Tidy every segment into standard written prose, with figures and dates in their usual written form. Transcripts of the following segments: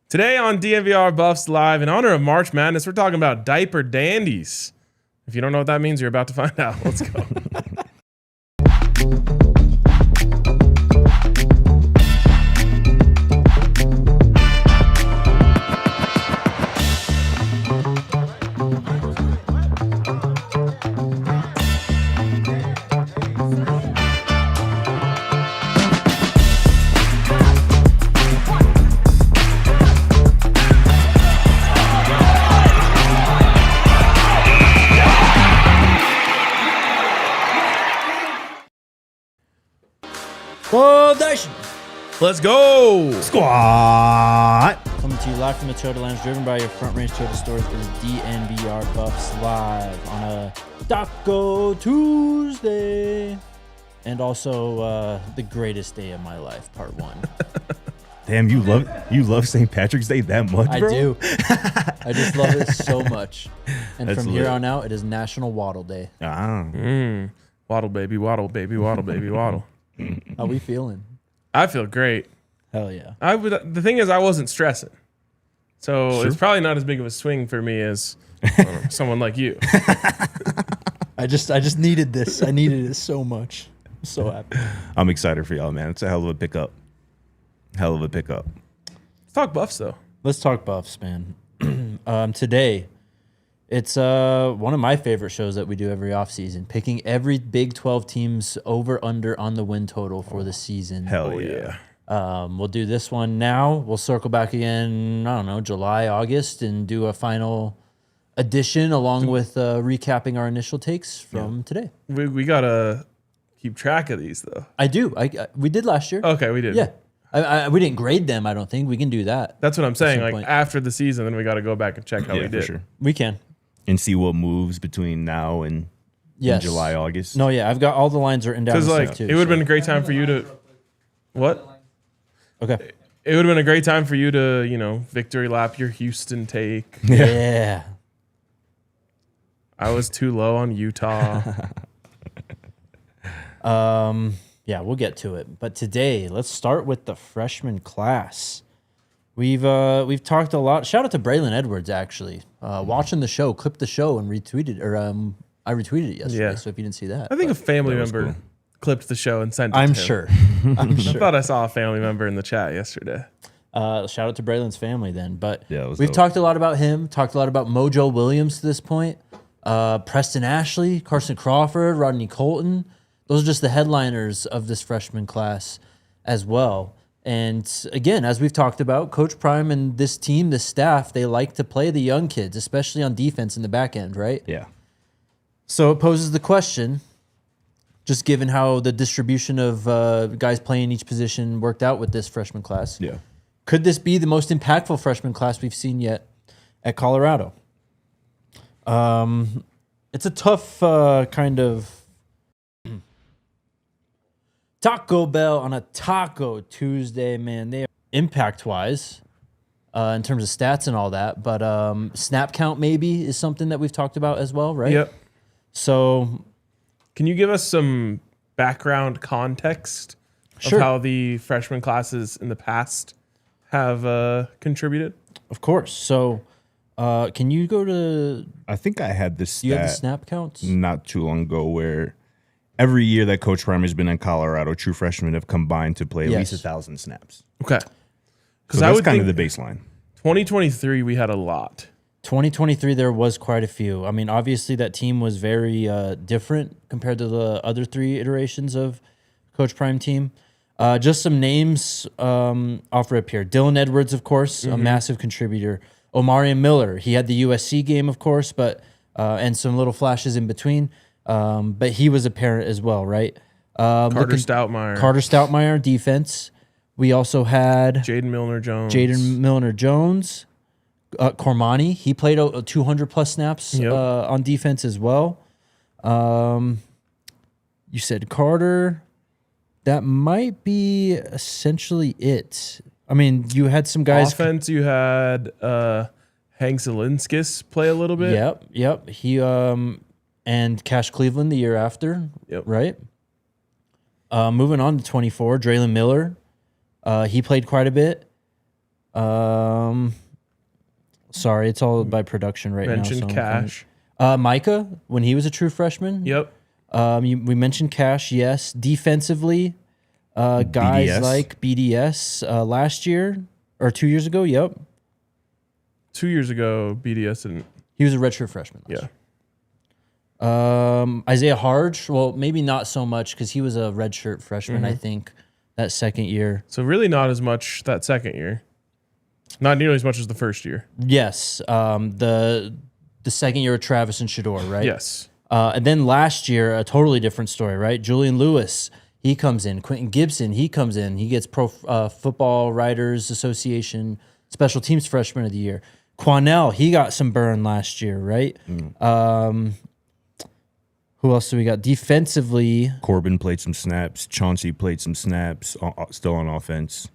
Today on DNVR Buffs Live, in honor of March Madness, we're talking about diaper dandies. If you don't know what that means, you're about to find out. Let's go. Let's go. Squad. Coming to you live from the Toyota Lounge, driven by your front range Toyota stores. It is DNVR Buffs Live on a Taco Tuesday. And also the greatest day of my life, part 1. Damn, you love St. Patrick's Day that much, bro? I do. I just love it so much. And That's from here lit. on out, it is National Waddle Day. Waddle, baby, waddle, baby, waddle, baby, waddle. How we feeling? I feel great. Hell yeah. The thing is, I wasn't stressing. So Sure. it's probably not as big of a swing for me as someone like you. I just needed this. I needed it so much. I'm so happy. I'm excited for y'all, man. It's a hell of a pickup. Hell of a pickup. Let's talk Buffs, though. Let's talk Buffs, man. Today, it's one of my favorite shows that we do every offseason, picking every Big 12 team's over-under on the win total for the season. Hell yeah. We'll do this one now. We'll circle back again, I don't know, July, August, and do a final edition along with recapping our initial takes from today. We got to keep track of these, though. I do. We did last year. Okay, we did. Yeah. We didn't grade them, I don't think. We can do that. That's what I'm saying. some Like, point. after the season, then we got to go back and check how we did. For sure. We can. And see what moves between now and Yes. July, August. No, yeah. I've got all the lines written down. Because, and like, stuff, too, it would have so- been a great time for you to... What? Okay. It would have been a great time for you to, victory lap your Houston take. Yeah. I was too low on Utah. Yeah, we'll get to it. But today, let's start with the freshman class. We've talked a lot. Shout out to Braylon Edwards, actually. Watching the show, clipped the show and retweeted, or I retweeted it yesterday. Yeah. So if you didn't see that, I think a family That was member cool. clipped the show and sent it I'm to him. sure. I thought I saw a family member in the chat yesterday. Shout out to Braylon's family then. But Yeah, it was we've dope. talked a lot about him, talked a lot about Mojo Williams to this point. Preston Ashley, Carson Crawford, Rodney Colton. Those are just the headliners of this freshman class as well. And again, as we've talked about, Coach Prime and this team, this staff, they like to play the young kids, especially on defense in the back end, right? Yeah. So it poses the question, just given how the distribution of guys playing each position worked out with this freshman class. Yeah. Could this be the most impactful freshman class we've seen yet at Colorado? It's a tough kind of Taco Bell on a Taco Tuesday, man. They are impact-wise in terms of stats and all that, but snap count maybe is something that we've talked about as well, right? Yep. So Can you give us some background context Sure. of how the freshman classes in the past have contributed? of course. So can you go to? I think I had this Do you have the stat snap counts? not too long ago where every year that Coach Prime has been in Colorado, true freshmen have combined to play at Yes. least 1,000 snaps. Okay. So Because I that's would kind think of the baseline. 2023, we had a lot. 2023, there was quite a few. I mean, obviously that team was very different compared to the other 3 iterations of Coach Prime team. Just some names off rip here. Dylan Edwards, of course, a massive contributor. Omarion Miller, he had the USC game, of course, but and some little flashes in between. But he was a parent as well, right? Carter Stoutmeyer. Carter Stoutmeyer, defense. We also had Jaden Milner-Jones. Jaden Milner-Jones. Cormani, he played 200-plus snaps Yep. on defense as well. You said Carter. That might be essentially it. I mean, you had some guys. Offense, you had Hank Zelinskis play a little bit. Yep. He and Cash Cleveland the year after. Yep. Right. Moving on to 24, Draylon Miller. He played quite a bit. Sorry, it's all by production right Mentioned now. Cash. Micah, when he was a true freshman. Yep. We mentioned Cash, yes. Defensively, guys BDS. like BDS last year or 2 years ago. Yep. 2 years ago, BDS didn't. He was a redshirt freshman. Yeah. Isaiah Harge, well, maybe not so much because he was a redshirt freshman, I think, that second year. So really not as much that second year. Not nearly as much as the first year. Yes. The second year of Travis and Shador, right? Yes. And then last year, a totally different story, right? Julian Lewis, he comes in. Quentin Gibson, he comes in. He gets Pro Football Writers Association Special Teams Freshman of the Year. Quanell, he got some burn last year, right? Who else do we got? Defensively, Corbin played some snaps. Chauncey played some snaps, still on offense.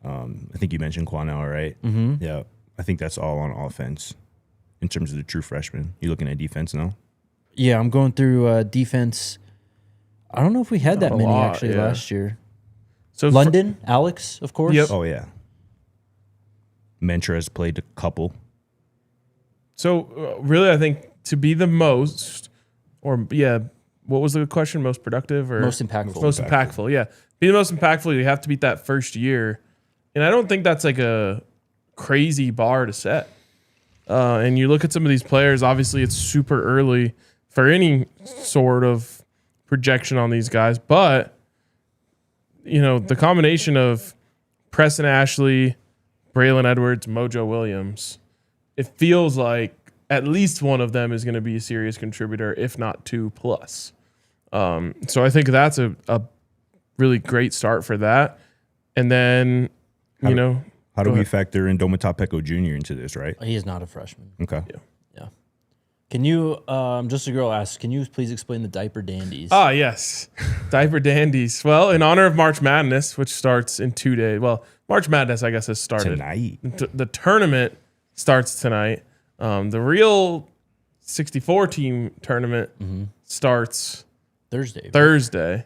I think you mentioned Quanell, right? Mm-hmm. Yeah, I think that's all on offense in terms of the true freshmen. You looking at defense now? yeah, I'm going through defense. I don't know if we had that Not a many lot, actually yeah. last year. So London, Alex, of course. Yep. Oh, yeah. Mentra has played a couple. So really, I think to be the most, or yeah, what was the question? Most productive or Most impactful. Most impactful. Yeah, be the most impactful. You have to beat that first year, and I don't think that's like a crazy bar to set. And you look at some of these players. Obviously, it's super early for any sort of projection on these guys, but you know the combination of Preston Ashley, Braylon Edwards, Mojo Williams, it feels like at least one of them is going to be a serious contributor, if not 2+. So I think that's a really great start for that. And then, How do we ahead. factor in Domatapeco Jr. into this, right? He is not a freshman. Okay. Yeah. Yeah. Can you, just a girl asks, can you please explain the diaper dandies? Ah, yes. Diaper dandies. Well, in honor of March Madness, which starts in 2 days. Well, March Madness, I guess, has started. Tonight. The tournament starts tonight. The real 64-team tournament starts Thursday.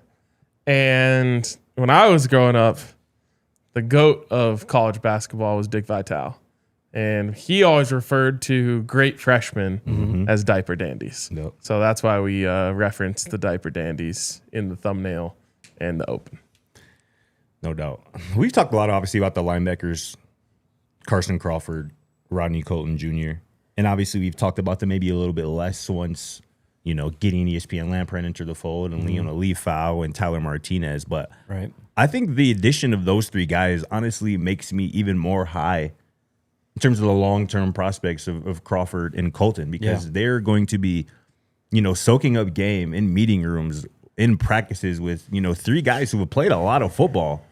And when I was growing up, the GOAT of college basketball was Dick Vitale. And he always referred to great freshmen as diaper dandies. Yep. So that's why we referenced the diaper dandies in the thumbnail and the open. No doubt. We've talked a lot, obviously, about the linebackers, Carson Crawford, Rodney Colton Jr. And obviously, we've talked about them maybe a little bit less once, getting ESPN Lamprey into the fold and Lee Fau and Tyler Martinez. But Right. I think the addition of those three guys honestly makes me even more high in terms of the long-term prospects of Crawford and Colton, because they're going to be, soaking up game in meeting rooms, in practices with, three guys who have played a lot of football,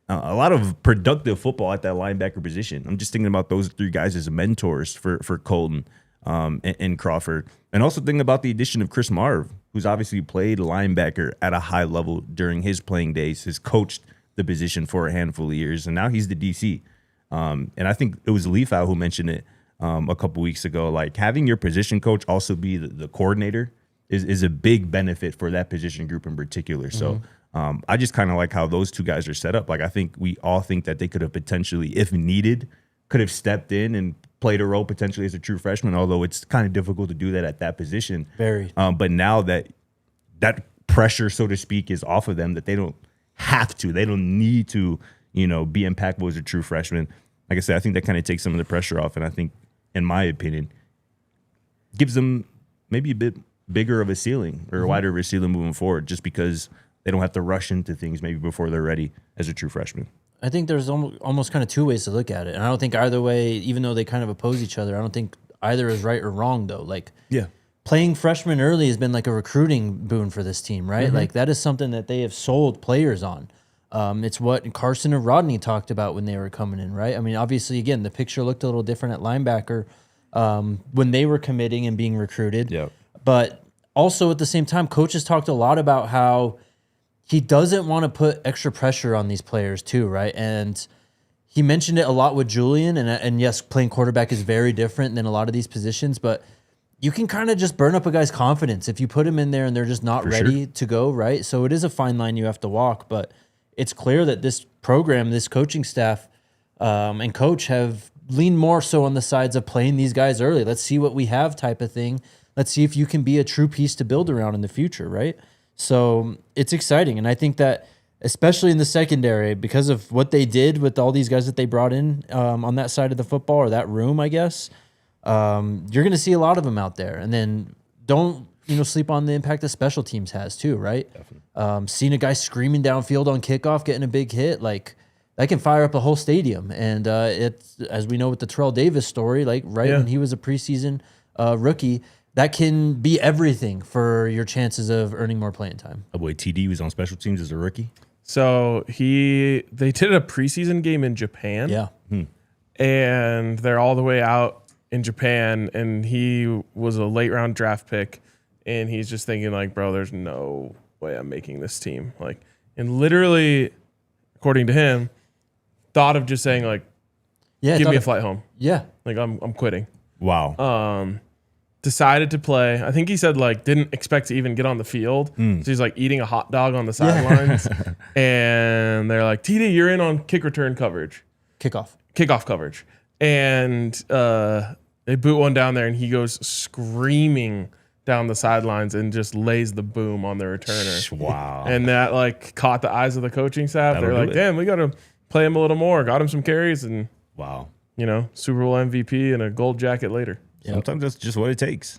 a lot of productive football at that linebacker position. I'm just thinking about those three guys as mentors for Colton and Crawford. And also thinking about the addition of Chris Marv, who's obviously played linebacker at a high level during his playing days, has coached the position for a handful of years, and now he's the DC. And I think it was Leafau who mentioned it a couple weeks ago. Like, having your position coach also be the coordinator is a big benefit for that position group in particular. So I just kind of like how those two guys are set up. Like, I think we all think that they could have potentially, if needed, could have stepped in and played a role potentially as a true freshman, although it's kind of difficult to do that at that position. Very. But now that pressure, so to speak, is off of them, that they don't have to, they don't need to, be impactful as a true freshman. Like I said, I think that kind of takes some of the pressure off. And I think, in my opinion, gives them maybe a bit bigger of a ceiling or wider of a ceiling moving forward, just because they don't have to rush into things maybe before they're ready as a true freshman. I think there's almost kind of two ways to look at it. And I don't think either way, even though they kind of oppose each other, I don't think either is right or wrong, though. Like, playing freshmen early has been like a recruiting boon for this team, right? Like, that is something that they have sold players on. It's what Carson and Rodney talked about when they were coming in, right? I mean, obviously, again, the picture looked a little different at linebacker when they were committing and being recruited. Yeah. But also at the same time, coaches talked a lot about how he doesn't want to put extra pressure on these players too, right? And he mentioned it a lot with Julian, and yes, playing quarterback is very different than a lot of these positions, but you can kind of just burn up a guy's confidence if you put him in there and they're just not ready to go, right? So it is a fine line you have to walk, but it's clear that this program, this coaching staff, and coach have leaned more so on the sides of playing these guys early. Let's see what we have type of thing. Let's see if you can be a true piece to build around in the future, right? So it's exciting. And I think that especially in the secondary, because of what they did with all these guys that they brought in on that side of the football, or that room, I guess, you're going to see a lot of them out there. And then don't sleep on the impact that special teams has too, right? Seeing a guy screaming downfield on kickoff, getting a big hit, like that can fire up a whole stadium. And it's, as we know with the Terrell Davis story, like when he was a preseason rookie, that can be everything for your chances of earning more playing time. Oh boy, TD was on special teams as a rookie. So they did a preseason game in Japan. Yeah. And they're all the way out in Japan, and he was a late round draft pick, and he's just thinking like, bro, there's no way I'm making this team. Like, and literally, according to him, thought of just saying like, give me a flight home. Yeah. Like I'm quitting. Wow. Decided to play. I think he said like didn't expect to even get on the field. So he's like eating a hot dog on the sidelines. And they're like, TD, you're in on kick return coverage. Kickoff coverage. And they boot one down there, and he goes screaming down the sidelines and just lays the boom on the returner. Wow. And that like caught the eyes of the coaching staff. They're like, damn, we got to play him a little more. Got him some carries, and wow. Super Bowl MVP and a gold jacket later. Sometimes that's just what it takes.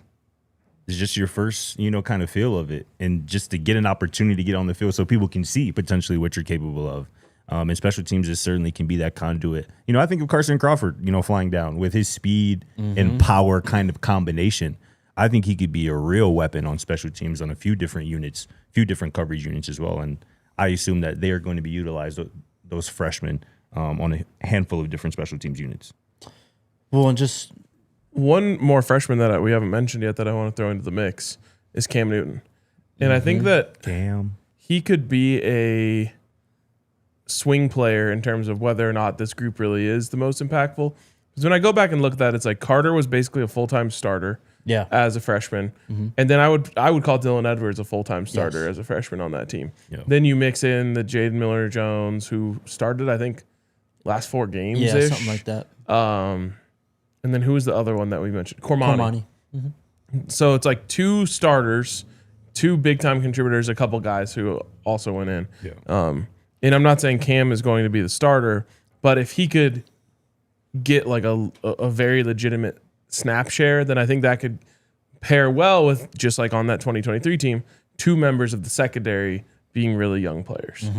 It's just your first, kind of feel of it, and just to get an opportunity to get on the field so people can see potentially what you're capable of. And special teams just certainly can be that conduit. I think of Carson Crawford, flying down with his speed and power kind of combination. I think he could be a real weapon on special teams on a few different units, few different coverage units as well. And I assume that they are going to be utilized, those freshmen, on a handful of different special teams units. Well, and just one more freshman that we haven't mentioned yet that I want to throw into the mix is Cam Newton. And I think that he could be a swing player in terms of whether or not this group really is the most impactful. Because when I go back and look at that, it's like Carter was basically a full-time starter as a freshman. And then I would call Dylan Edwards a full-time starter as a freshman on that team. Then you mix in the Jaden Miller-Jones, who started, I think, last 4 games. Yeah, something like that. And then who was the other one that we mentioned? Cormani. So it's like 2 starters, 2 big-time contributors, a couple guys who also went in. And I'm not saying Cam is going to be the starter, but if he could get like a very legitimate snap share, then I think that could pair well with, just like on that 2023 team, 2 members of the secondary being really young players.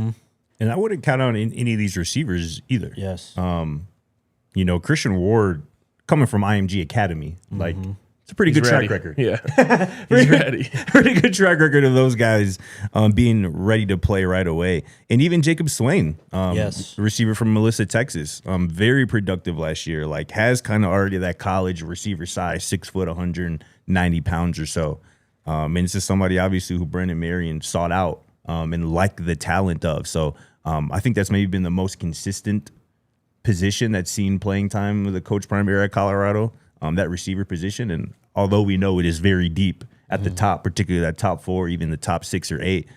And I wouldn't count on any of these receivers either. Yes. Christian Ward, coming from IMG Academy, like it's a pretty good track record. Yeah, he's ready. Pretty good track record of those guys being ready to play right away. And even Jacob Swain, receiver from Melissa, Texas, very productive last year. Like has kind of already that college receiver size, 6 foot, 190 pounds or so. And it's just somebody obviously who Brandon Marion sought out and liked the talent of. So I think that's maybe been the most consistent position that's seen playing time with the Coach Prime era at Colorado, that receiver position. And although we know it is very deep at the top, particularly that top 4, even the top 6 or 8,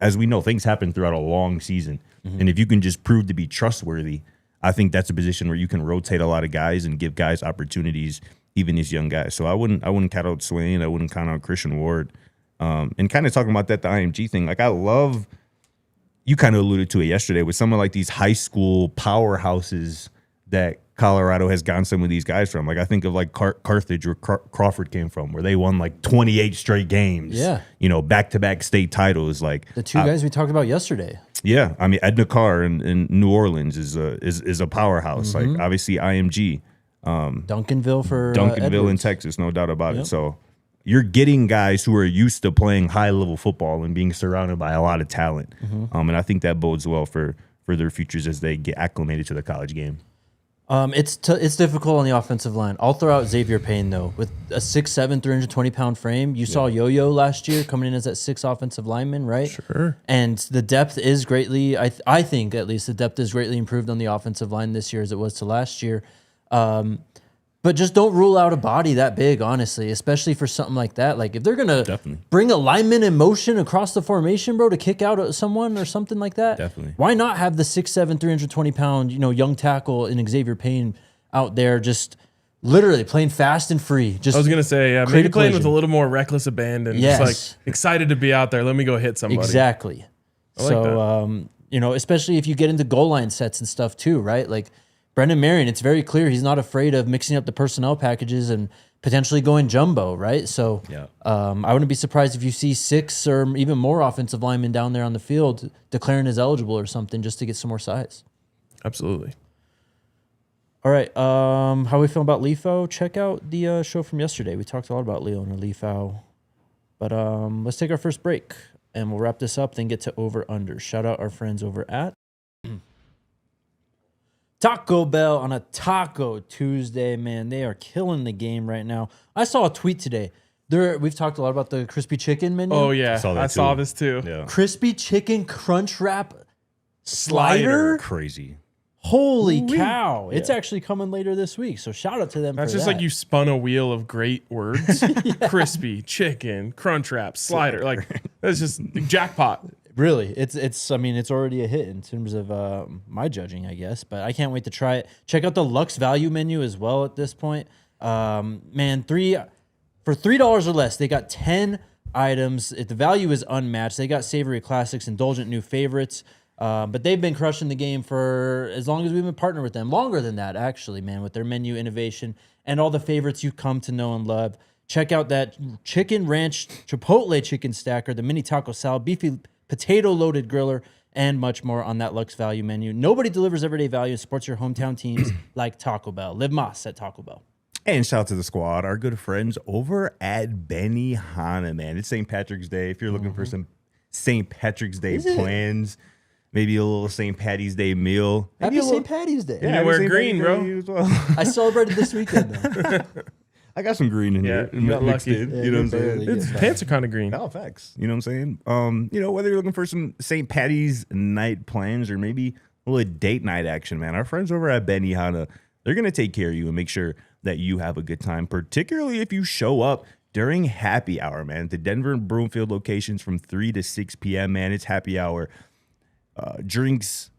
as we know, things happen throughout a long season. And if you can just prove to be trustworthy, I think that's a position where you can rotate a lot of guys and give guys opportunities, even as young guys. So I wouldn't count out Swain. I wouldn't count out Christian Ward. And kind of talking about the IMG thing, like I love, you kind of alluded to it yesterday with some of like these high school powerhouses that Colorado has gotten some of these guys from. Like I think of like Carthage, where Crawford came from, where they won like 28 straight games. Yeah. Back-to-back state titles. Like the 2 guys we talked about yesterday. Yeah. I mean, Edna Carr in New Orleans is a powerhouse. Like obviously IMG. Duncanville Edwards. In Texas, no doubt about it. So you're getting guys who are used to playing high-level football and being surrounded by a lot of talent. And I think that bodes well for their futures as they get acclimated to the college game. It's difficult on the offensive line. I'll throw out Xavier Payne, though. With a 6'7", 320-pound frame, you saw Yo-Yo last year coming in as that 6 offensive lineman, right? Sure. And the depth is greatly, I think at least, the depth is greatly improved on the offensive line this year as it was to last year. But just don't rule out a body that big, honestly, especially for something like that. Like if they're going to bring a lineman in motion across the formation, bro, to kick out someone or something like that, why not have the 6'7", 320-pound, young tackle in Xavier Payne out there just literally playing fast and free? Just I was going to say, yeah, maybe playing with a little more reckless abandon. Yes. Just like excited to be out there. Let me go hit somebody. Exactly. I like that. Especially if you get into goal line sets and stuff too, right? Like Brendan Marion, it's very clear he's not afraid of mixing up the personnel packages and potentially going jumbo, right? So I wouldn't be surprised if you see 6 or even more offensive linemen down there on the field declaring as eligible or something just to get some more size. Absolutely. All right. How we feel about Leafo? Check out the show from yesterday. We talked a lot about Leo and Leafo. But let's take our first break, and we'll wrap this up, then get to over-under. Shout out our friends over at Taco Bell on a Taco Tuesday, man. They are killing the game right now. I saw a tweet today. We've talked a lot about the crispy chicken menu. Oh, yeah. I saw this too. Yeah. Crispy chicken crunch wrap slider? Crazy. Holy cow. It's actually coming later this week, so shout out to them That's for just that. like you spun a wheel of great words. Crispy, chicken, crunch wrap, slider. Like, that's just jackpot. Really, it's already a hit in terms of my judging, I guess. But I can't wait to try it. Check out the Lux Value menu as well at this point. Man, for $3 or less, they got 10 items. The value is unmatched. They got savory classics, indulgent new favorites. But they've been crushing the game for as long as we've been partnered with them. Longer than that, actually, man, with their menu innovation and all the favorites you've come to know and love. Check out that Chicken Ranch Chipotle Chicken Stacker, the mini taco salad, beefy potato-loaded griller, and much more on that Lux Value menu. Nobody delivers everyday value and supports your hometown teams like Taco Bell. Live Mas at Taco Bell. And shout out to the squad, our good friends over at Benihana, man. It's St. Patrick's Day. If you're looking for some St. Patrick's Day plans, maybe a little St. Patty's Day meal. Happy St. Patty's Day. Yeah, wear green, bro. Well. I celebrated this weekend, though. I got some green in here. You got mixed lucky. in. Yeah, You know what I'm saying? barely get Pants are kind of green. No, facts. You know what I'm saying? Whether you're looking for some St. Patty's night plans or maybe a little date night action, man, our friends over at Benihana, they're going to take care of you and make sure that you have a good time, particularly if you show up during happy hour, man. The Denver and Broomfield locations from 3 to 6 p.m., man. It's happy hour. Drinks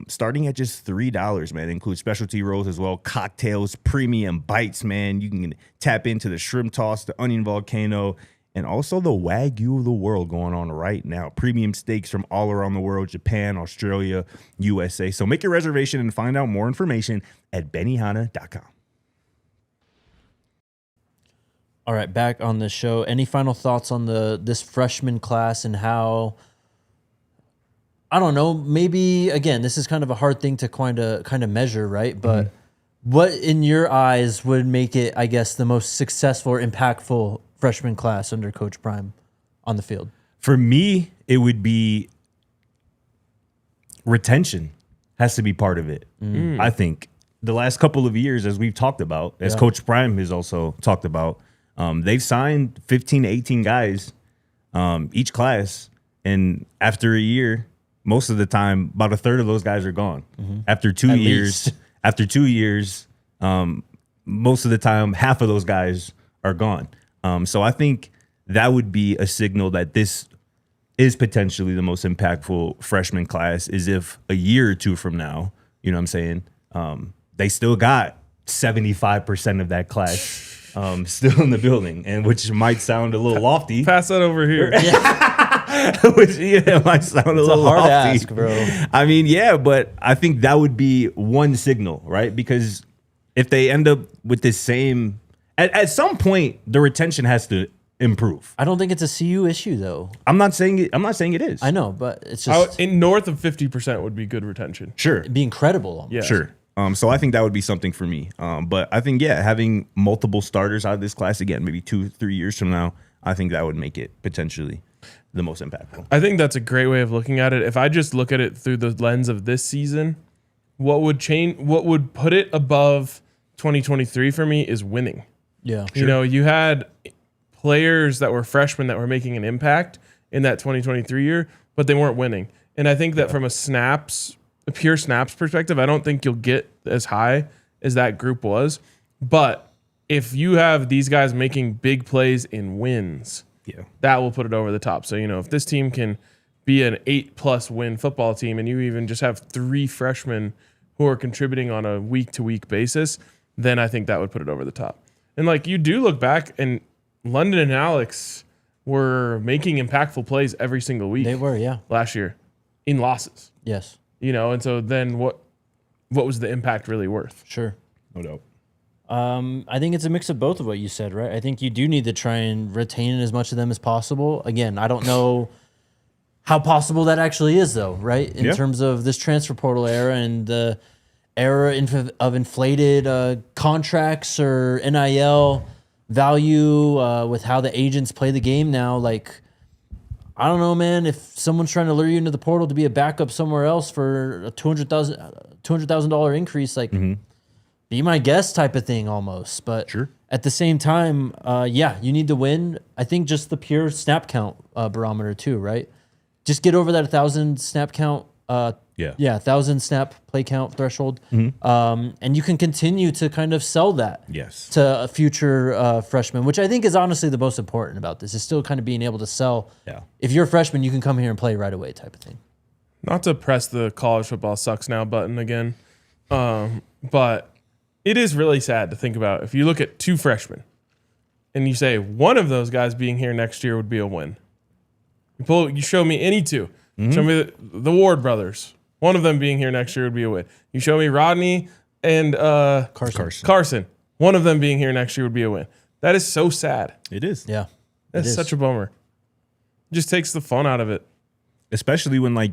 starting at just $3, man. They include specialty rolls as well, cocktails, premium bites, man. You can tap into the shrimp toss, the onion volcano, and also the Wagyu of the world going on right now. Premium steaks from all around the world, Japan, Australia, USA. So make your reservation and find out more information at benihana.com. All right, back on the show. Any final thoughts on this freshman class and how, I don't know, maybe, again, this is kind of a hard thing to kind of measure, right? But what, in your eyes, would make it, I guess, the most successful or impactful freshman class under Coach Prime on the field? For me, it would be retention has to be part of it. I think the last couple of years, as we've talked about, as Coach Prime has also talked about, they've signed 15 to 18 guys each class. And after a year, most of the time, about a third of those guys are gone. After 2 years, most of the time, half of those guys are gone. So I think that would be a signal that this is potentially the most impactful freshman class, is if a year or two from now, you know what I'm saying, they still got 75% of that class still in the building, and which might sound a little lofty. Pass that over here. Which might sound a little hard lofty. ask, bro. I mean, yeah, but I think that would be one signal, right? Because if they end up with this same, at some point, the retention has to improve. I don't think it's a CU issue, though. I'm not saying it is. I know, but it's just North of 50% would be good retention. Sure. it'd be incredible. Almost. Yeah. Sure. So I think that would be something for me. But I think, having multiple starters out of this class again, maybe 2-3 years from now, I think that would make it potentially the most impactful. I think that's a great way of looking at it. If I just look at it through the lens of this season, what would put it above 2023 for me is winning. Yeah. You know, you had players that were freshmen that were making an impact in that 2023 year, but they weren't winning. And I think that from a pure snaps perspective, I don't think you'll get as high as that group was. But if you have these guys making big plays in wins, Yeah. that will put it over the top. So, if this team can be an 8+ win football team and you even just have 3 freshmen who are contributing on a week-to-week basis, then I think that would put it over the top. And like you do look back, and London and Alex were making impactful plays every single week. They were, yeah. Last year in losses. Yes. And so then what was the impact really worth? Sure. No doubt. I think it's a mix of both of what you said, right? I think you do need to try and retain as much of them as possible. Again, I don't know how possible that actually is, though, right? In terms of this transfer portal era and the era of inflated contracts or NIL value with how the agents play the game now. Like, I don't know, man. If someone's trying to lure you into the portal to be a backup somewhere else for a $200,000 increase, like, be my guest type of thing almost. But Sure. at the same time, you need to win. I think just the pure snap count barometer too, right? Just get over that 1,000 snap count. 1,000 snap play count threshold. And you can continue to kind of sell that Yes. to a future freshman, which I think is honestly the most important about this, is still kind of being able to sell. Yeah. If you're a freshman, you can come here and play right away type of thing. Not to press the college football sucks now button again, but it is really sad to think about. If you look at 2 freshmen and you say one of those guys being here next year would be a win. You show me any 2. Show me the Ward brothers. One of them being here next year would be a win. You show me Rodney and Carson. One of them being here next year would be a win. That is so sad. It is. Yeah. That's such a bummer. It just takes the fun out of it. Especially when, like,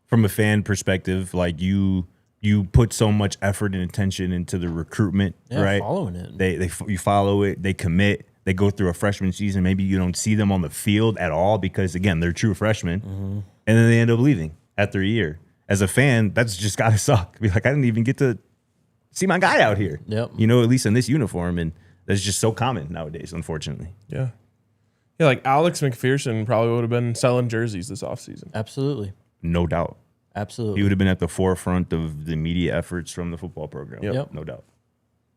from a fan perspective, like you put so much effort and attention into the recruitment, right? Following it. You follow it, they commit, they go through a freshman season. Maybe you don't see them on the field at all because, again, they're true freshmen, and then they end up leaving after a year. As a fan, that's just gotta suck. Be like, I didn't even get to see my guy out here. Yep. At least in this uniform, and that's just so common nowadays, unfortunately. Yeah. Yeah, like Alex McPherson probably would have been selling jerseys this offseason. Absolutely. No doubt. Absolutely. He would have been at the forefront of the media efforts from the football program. Yep. No doubt.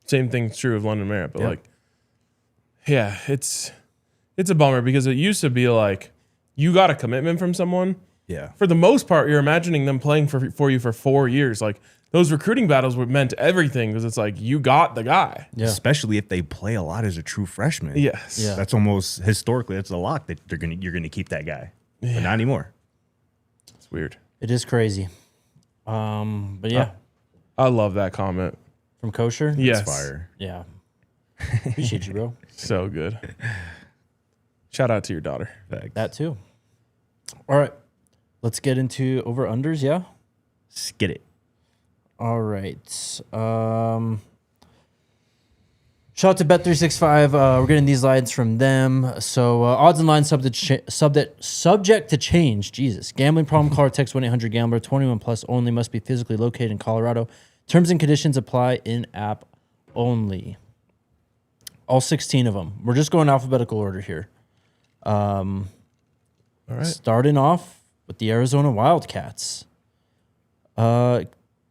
Same thing's true of London Merritt, but it's a bummer because it used to be like you got a commitment from someone. Yeah. For the most part, you're imagining them playing for you for 4 years. Like those recruiting battles meant everything because it's like you got the guy. Yeah. Especially if they play a lot as a true freshman. Yes. Yeah. That's almost historically that's a lock that you're gonna keep that guy. Yeah. But not anymore. It's weird. It is crazy. But yeah, I love that comment. from Kosher. Yes. It's fire. Yeah. Appreciate you, bro. So good. Shout out to your daughter. Facts. That too. All right. Let's get into over-unders, yeah? Skid it. All right. Shout out to Bet365. We're getting these lines from them. So odds and lines subject to change. Jesus. Gambling problem, call or text 1-800-GAMBLER. 21 plus only. Must be physically located in Colorado. Terms and conditions apply in app only. All 16 of them. We're just going alphabetical order here. All right. Starting off with the Arizona Wildcats. What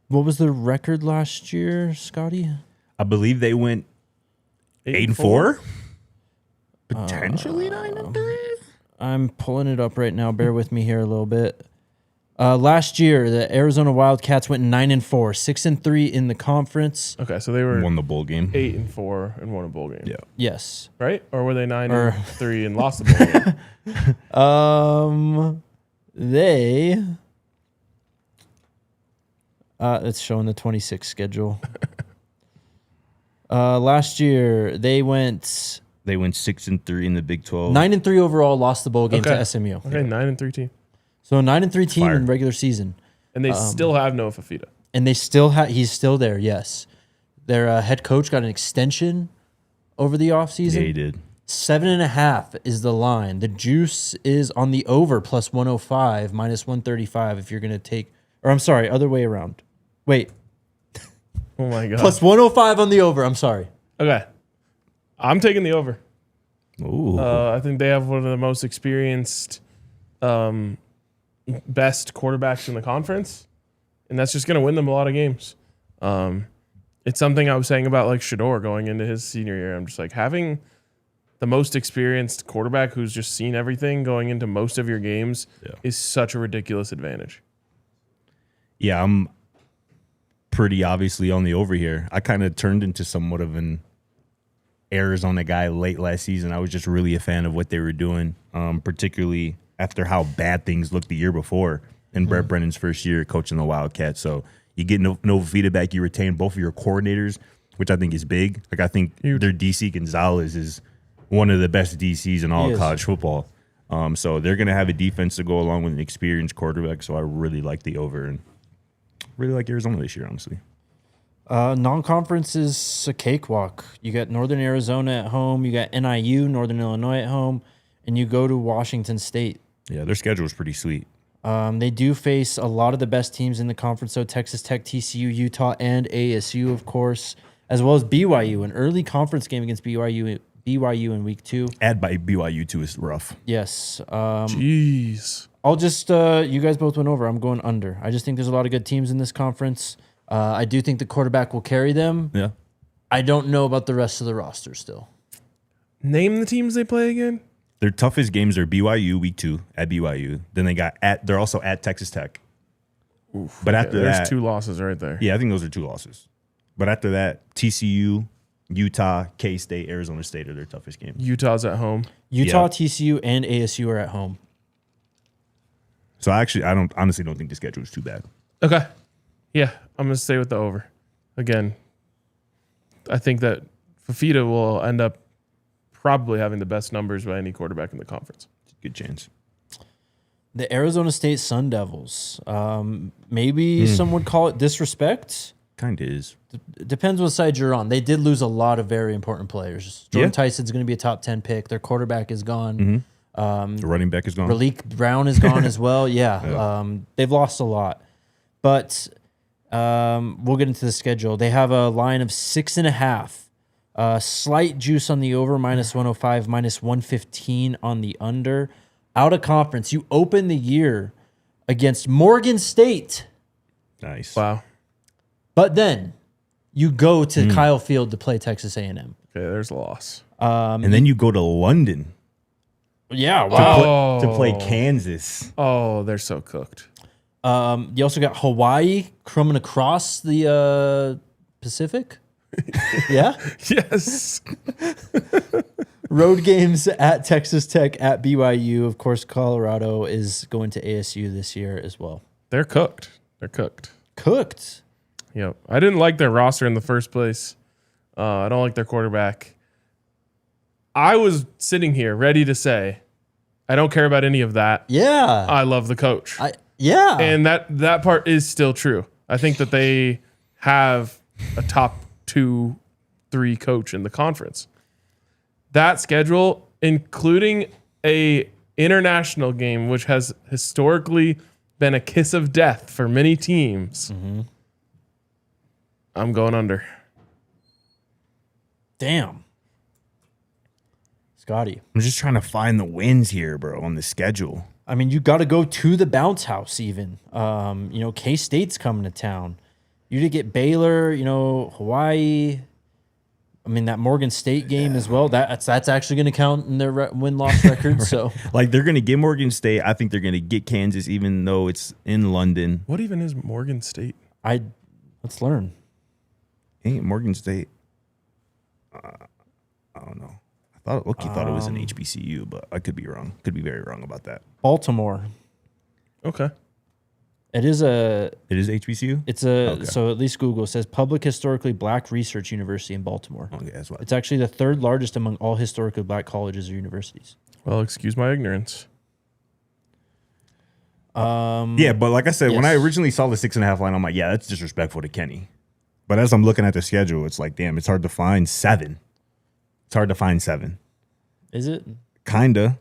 was the record last year, Scotty? I believe they went 8-4. Potentially 9-3. I'm pulling it up right now. Bear with me here a little bit. Last year, the Arizona Wildcats went 9-4, 6-3 in the conference. Okay, so they were Won the bowl game. 8-4 and won a bowl game. Yeah. Yes. Right? Or were they 9-3 and lost the bowl game? They. It's showing the 26 schedule. Last year they went 6-3 in the Big 12. 9-3 overall. Lost the bowl game to SMU. Okay, 9-3 team. So 9-3 team Fire. in regular season, And they still have no Fafita. and they still he's still there. Yes, their head coach got an extension over the offseason. Yeah, he did. 7.5 is the line. The juice is on the over plus 105 minus 135 if you're going to take, or I'm sorry, other way around. Wait, Oh my God. plus 105 on the over. I'm sorry. Okay. I'm taking the over. Ooh. I think they have one of the most experienced, best quarterbacks in the conference, and that's just going to win them a lot of games. It's something I was saying about like Shador going into his senior year. I'm just like having the most experienced quarterback who's just seen everything going into most of your games is such a ridiculous advantage. Yeah, I'm pretty obviously on the over here. I kind of turned into somewhat of an Arizona guy late last season. I was just really a fan of what they were doing, particularly after how bad things looked the year before in Brett Brennan's first year coaching the Wildcats. So you get no feedback. You retain both of your coordinators, which I think is big. Like I think their DC Gonzalez is one of the best DCs in all of college football. So they're going to have a defense to go along with an experienced quarterback. So I really like the over and really like Arizona this year, honestly. Non-conference is a cakewalk. You got Northern Arizona at home. You got NIU, Northern Illinois at home. And you go to Washington State. Yeah, their schedule is pretty sweet. They do face a lot of the best teams in the conference, so Texas Tech, TCU, Utah, and ASU, of course, as well as BYU. An early conference game against BYU in week 2. Add by BYU too is rough. Yes. Jeez. I'll just, you guys both went over. I'm going under. I just think there's a lot of good teams in this conference. I do think the quarterback will carry them. Yeah. I don't know about the rest of the roster still. Name the teams they play again. Their toughest games are BYU week 2 at BYU. Then they're also at Texas Tech. Oof, but after there's that, 2 losses right there. Yeah, I think those are 2 losses. But after that, TCU, Utah, K-State, Arizona State are their toughest games. Utah's at home. Utah, TCU, and ASU are at home. So I honestly don't think the schedule is too bad. Okay. Yeah, I'm going to stay with the over. Again, I think that Fafita will end up probably having the best numbers by any quarterback in the conference. Good chance. The Arizona State Sun Devils. Maybe some would call it disrespect. Kind of is. Depends what side you're on. They did lose a lot of very important players. Jordan Tyson's going to be a top 10 pick. Their quarterback is gone. The running back is gone. Raleek Brown is gone as well. Yeah. They've lost a lot. But we'll get into the schedule. They have a line of 6.5. Slight juice on the over, -105, -115 on the under. Out of conference, you open the year against Morgan State. Nice. Wow. But then you go to Kyle Field to play Texas A&M. Okay, there's a loss. And then you go to London Yeah, wow. to play Kansas. Oh, they're so cooked. You also got Hawaii coming across the Pacific. Yeah. Yes. Road games at Texas Tech, at BYU. Of course, Colorado is going to ASU this year as well. They're cooked. They're cooked. Cooked. Yep. I didn't like their roster in the first place. I don't like their quarterback. I was sitting here ready to say, I don't care about any of that. Yeah. I love the coach. Yeah. And that part is still true. I think that they have a top 2-3 coach in the conference. That schedule, including a international game, which has historically been a kiss of death for many teams. I'm going under. Damn. Scotty. I'm just trying to find the wins here, bro, on the schedule. I mean, you got to go to the bounce house even. K-State's coming to town. You did get Baylor, Hawaii. I mean, that Morgan State game as well. That's actually going to count in their win-loss record. Right. So, like, they're going to get Morgan State. I think they're going to get Kansas, even though it's in London. What even is Morgan State? Let's learn. Ain't Morgan State? I don't know. I thought it was an HBCU, but I could be wrong. Could be very wrong about that. Baltimore. Okay. It is HBCU? It's okay. So at least Google says Public Historically Black Research University in Baltimore. Okay, that's what. It's actually the 3rd largest among all historically black colleges or universities. Well, excuse my ignorance. Yeah, but like I said, when I originally saw the 6.5 line, I'm like, yeah, that's disrespectful to Kenny. But as I'm looking at the schedule, it's like, damn, it's hard to find 7. It's hard to find 7. Is it? Kinda.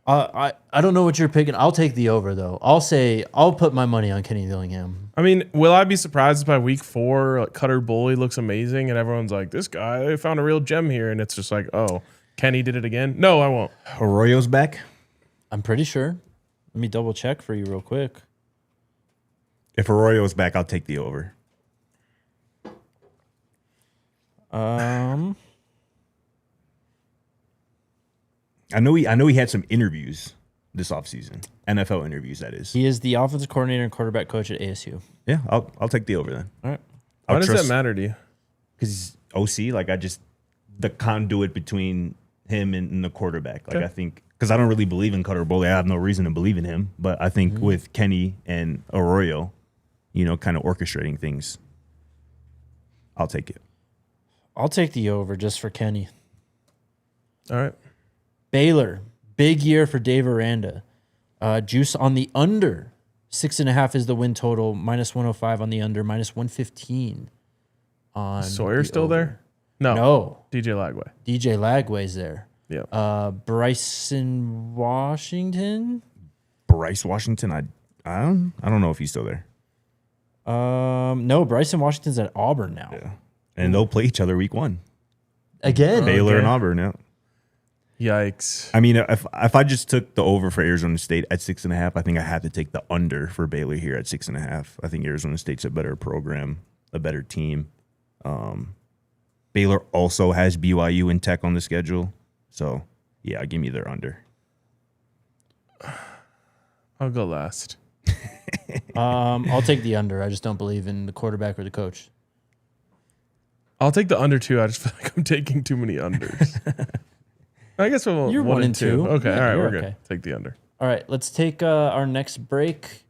I don't know what you're picking. I'll take the over, though. I'll put my money on Kenny Dillingham. I mean, will I be surprised if by week 4, like, Cutter Bully looks amazing and everyone's like, this guy, they found a real gem here, and it's just like, oh, Kenny did it again? No, I won't. Arroyo's back? I'm pretty sure. Let me double check for you real quick. If Arroyo's back, I'll take the over. Um, I know he had some interviews this offseason. NFL interviews, that is. he is the offensive coordinator and quarterback coach at ASU. Yeah, I'll take the over then. All right. Why does that matter to you? Because OC, like the conduit between him and the quarterback. Like I think, because I don't really believe in Cutter Boley. I have no reason to believe in him. But I think with Kenny and Arroyo, kind of orchestrating things, I'll take it. I'll take the over just for Kenny. All right. Baylor, big year for Dave Aranda. Juice on the under. 6.5 is the win total. -105 on the under. -115 on Sawyer still over. there? No. No. DJ Lagway. DJ Lagway's there. Yeah. Bryson Washington. Bryce Washington, I don't know if he's still there. No, Bryson Washington's at Auburn now. Yeah. And they'll play each other week 1. Again. Baylor and Auburn, yeah. Yikes. I mean, if I just took the over for Arizona State at 6.5, I think I have to take the under for Baylor here at 6.5. I think Arizona State's a better program, a better team. Baylor also has BYU and Tech on the schedule. So, yeah, give me their under. I'll go last. I'll take the under. I just don't believe in the quarterback or the coach. I'll take the under 2. I just feel like I'm taking too many unders. I guess we'll You're 1 and 2. Okay, Yeah, all right, you're we're good. okay. Take the under. All right, let's take our next break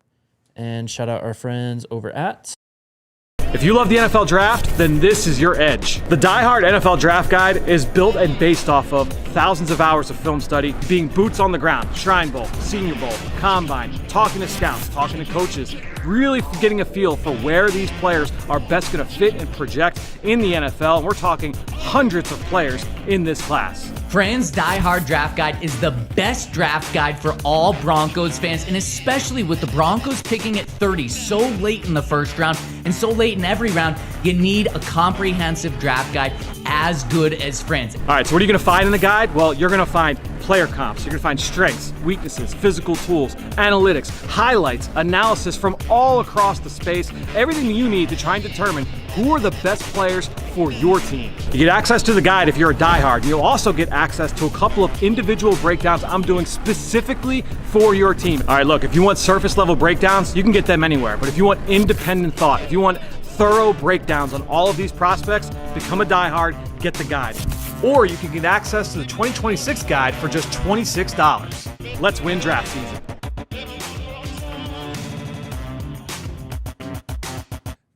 and shout out our friends over at... If you love the NFL Draft, then this is your edge. The Die Hard NFL Draft Guide is built and based off of thousands of hours of film study, being boots on the ground, Shrine Bowl, Senior Bowl, Combine, talking to scouts, talking to coaches, really getting a feel for where these players are best going to fit and project in the NFL. And we're talking hundreds of players in this class. Fran's Die Hard Draft Guide is the best draft guide for all Broncos fans, and especially with the Broncos picking at 30 so late in the first round and so late in every round, you need a comprehensive draft guide as good as Fran's. All right, so what are you going to find in the guide? Well, you're going to find player comps, you're going to find strengths, weaknesses, physical tools, analytics, highlights, analysis from all across the space, everything you need to try and determine who are the best players for your team. You get access to the guide if you're a diehard. You'll also get access to a couple of individual breakdowns I'm doing specifically for your team. All right, look, if you want surface level breakdowns, you can get them anywhere. But if you want independent thought, if you want thorough breakdowns on all of these prospects, become a diehard, get the guide. Or you can get access to the 2026 guide for just $26. Let's win draft season.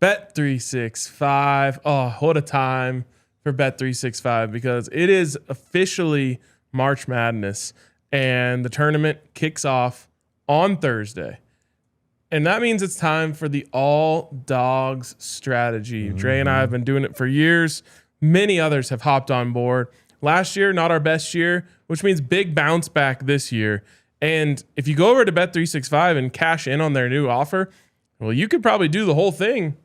Bet365. Oh, what a time for Bet365, because it is officially March Madness and the tournament kicks off on Thursday. And that means it's time for the all dogs strategy. Dre and I have been doing it for years. Many others have hopped on board. Last year, not our best year, which means big bounce back this year. And if you go over to Bet365 and cash in on their new offer, well, you could probably do the whole thing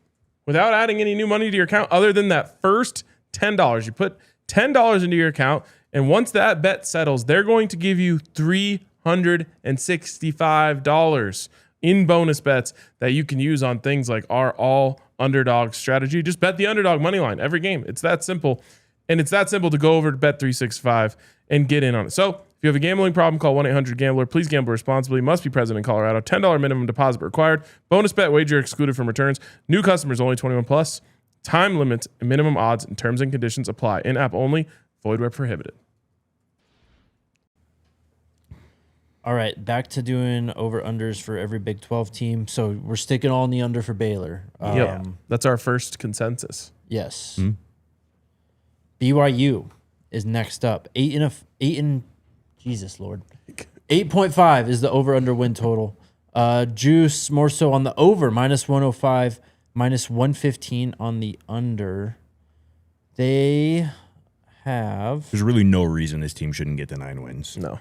without adding any new money to your account other than that first $10. You put $10 into your account, and once that bet settles, they're going to give you $365 in bonus bets that you can use on things like our all underdog strategy. Just bet the underdog money line every game. It's that simple. And it's that simple to go over to Bet365 and get in on it. So if you have a gambling problem, call 1-800-GAMBLER. Please gamble responsibly. Must be present in Colorado. $10 minimum deposit required. Bonus bet wager excluded from returns. New customers only 21 plus. Time limits, minimum odds, and terms and conditions apply. In-app only. Void where prohibited. All right, back to doing over-unders for every Big 12 team. So we're sticking all in the under for Baylor. Yep. That's our first consensus. Yes. BYU is next up. 8.5 is the over-under win total. Juice more so on the over, -105, -115 on the under. They have... There's really no reason this team shouldn't get the 9 wins. No.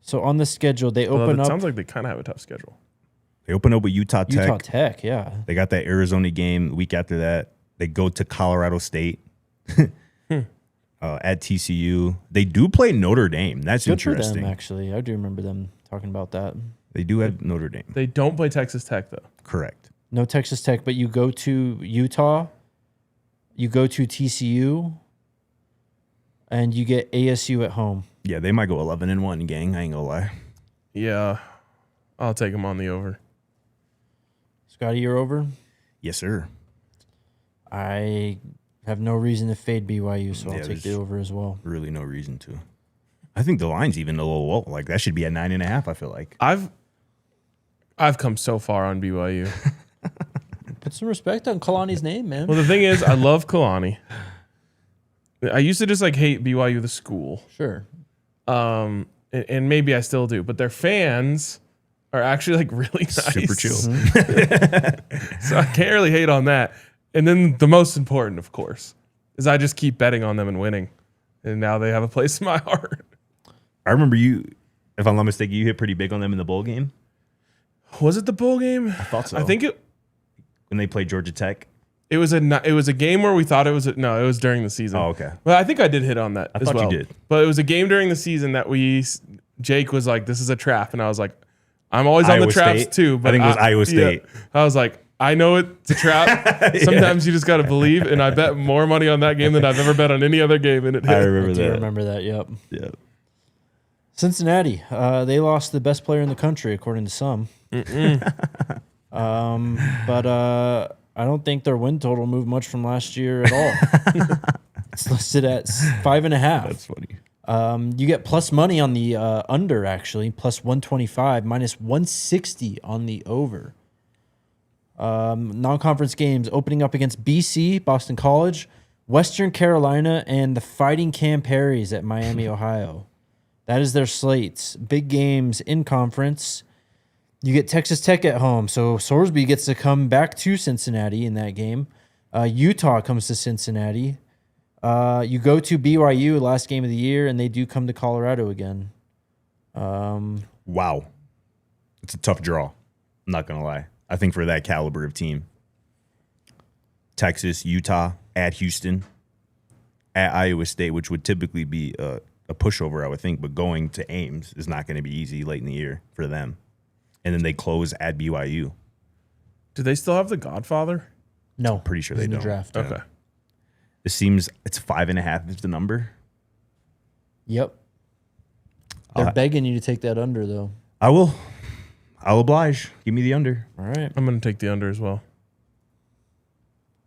So on the schedule, they open It up... sounds like they kind of have a tough schedule. They open up with Utah Tech. Utah Tech, yeah. They got that Arizona game the week after that. They go to Colorado State at TCU. They do play Notre Dame. That's Good interesting. for them, actually. I do remember them talking about that. They do have Notre Dame. They don't play Texas Tech, though. Correct. No Texas Tech, but you go to Utah, you go to TCU, and you get ASU at home. Yeah, they might go 11-1, gang. I ain't gonna lie. Yeah, I'll take them on the over. Scotty, you're over? Yes, sir. I have no reason to fade BYU, so I'll take the over as well. Really no reason to. I think the line's even a little low. Like, that should be at 9.5, I feel like. I've come so far on BYU. Put some respect on Kalani's name, man. Well, the thing is, I love Kalani. I used to just like hate BYU the school. Sure. And maybe I still do, but their fans are actually like really nice. Super chill. So I can't really hate on that. And then the most important, of course, is I just keep betting on them and winning. And now they have a place in my heart. I remember you, if I'm not mistaken, you hit pretty big on them in the bowl game. Was it the bowl game? I thought so. I think When they played Georgia Tech. it was a game where we thought it was it was during the season. Oh, okay. Well, I think I did hit on that as thought you well. did. But it was a game during the season that Jake was like, this is a trap. And I was like, I'm always on the Iowa traps State? too. But I think it was Iowa State. I was like, I know it's a trap. Sometimes you just got to believe. And I bet more money on that game than I've ever bet on any other game. And it hit. I remember I that. remember that, yep. Yeah. Cincinnati, they lost the best player in the country, according to some. But I don't think their win total moved much from last year at all. It's listed at 5.5. That's funny. You get plus money on the under, actually, plus 125, minus 160 on the over. Non-conference games opening up against BC, Boston College, Western Carolina, and the Fighting Camperies at Miami, Ohio. That is their slates. Big games in conference. You get Texas Tech at home, so Sorsby gets to come back to Cincinnati in that game. Utah comes to Cincinnati. You go to BYU, last game of the year, and they do come to Colorado again. Wow. It's a tough draw. I'm not going to lie. I think for that caliber of team. Texas, Utah, at Houston, at Iowa State, which would typically be a pushover, I would think, but going to Ames is not going to be easy late in the year for them. And then they close at BYU. Do they still have the Godfather? No. Pretty sure he's they in the don't. draft. Okay. It seems it's 5.5 is the number. Yep. They're begging you to take that under, though. I will. I'll oblige. Give me the under. All right. I'm going to take the under as well.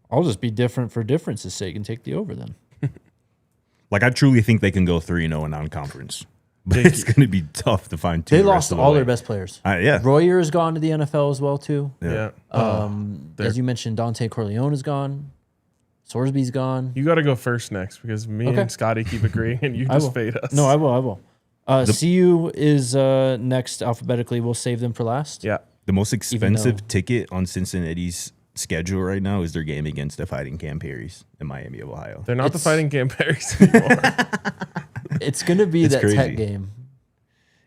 I'll just be different for difference's sake and take the over then. Like, I truly think they can go 3-0 in non-conference. But it's going to be tough to find two. They lost all their best players. Yeah. Royer has gone to the NFL as well, too. Yeah. As you mentioned, Dante Corleone is gone. Sorsby's gone. You got to go first next because me and Scotty keep agreeing and you just fade us. No, I will. CU is next alphabetically. We'll save them for last. Yeah. The most expensive ticket on Cincinnati's schedule right now is their game against the Fighting Camperies in Miami of Ohio. They're not the Fighting Camperies anymore. It's going to be that crazy. Tech game.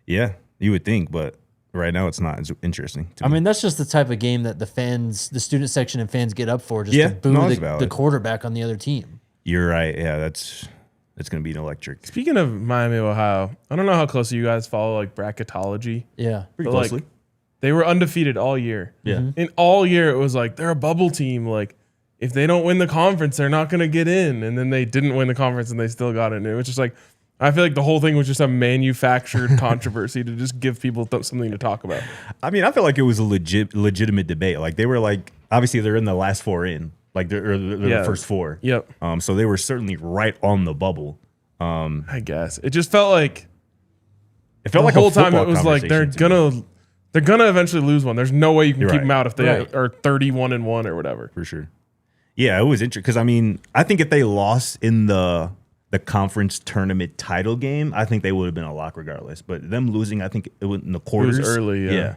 Yeah, you would think, but right now it's not. It's interesting. I mean, that's just the type of game that the fans, the student section and fans get up for, just to boo the quarterback on the other team. You're right. Yeah, that's going to be an electric. Speaking of Miami, Ohio, I don't know how closely you guys follow like bracketology. Yeah. Pretty but, closely. Like, they were undefeated all year. Yeah. And all year it was like, they're a bubble team. Like, if they don't win the conference, they're not going to get in. And then they didn't win the conference and they still got in. It was just like, I feel like the whole thing was just a manufactured controversy to just give people something to talk about. I mean, I feel like it was a legitimate debate. Like, they were like, obviously they're in the last four in. Like, they're the first four. Yep. So they were certainly right on the bubble. I guess. It just felt like it felt the like whole a time it was like they're gonna eventually lose one. There's no way you can keep them out if they are 31-1 or whatever. For sure. Yeah, it was interesting because I mean, I think if they lost in the conference tournament title game, I think they would have been a lock regardless. But them losing, I think it was in the quarters. It was early, yeah.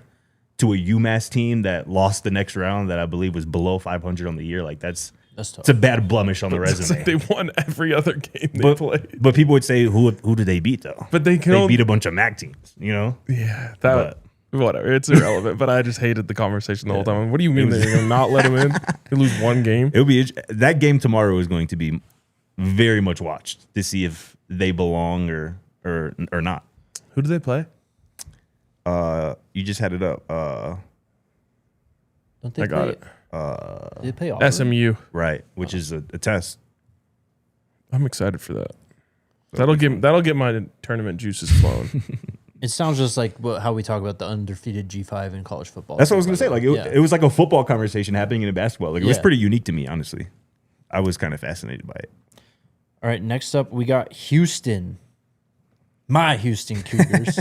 To a UMass team that lost the next round that I believe was below 500 on the year, like that's tough. It's a bad blemish on the resume. Like they won every other game they played. But people would say, who did they beat though? But they beat a bunch of MAC teams, you know? Yeah, whatever. It's irrelevant. But I just hated the conversation the whole time. What do you mean they're going to not let him in? They lose one game. It would be that game tomorrow is going to be very much watched to see if they belong or not. Who do they play? You just had it up. Don't they I got play, it. They play Auburn? SMU. Right, which is a test. I'm excited for that. That'll get my tournament juices flowing. It sounds just like how we talk about the undefeated G5 in college football. That's what I was gonna say. Like Yeah. it was like a football conversation happening in basketball. Like it was Yeah. pretty unique to me, honestly. I was kind of fascinated by it. All right, next up we got Houston. My Houston Cougars.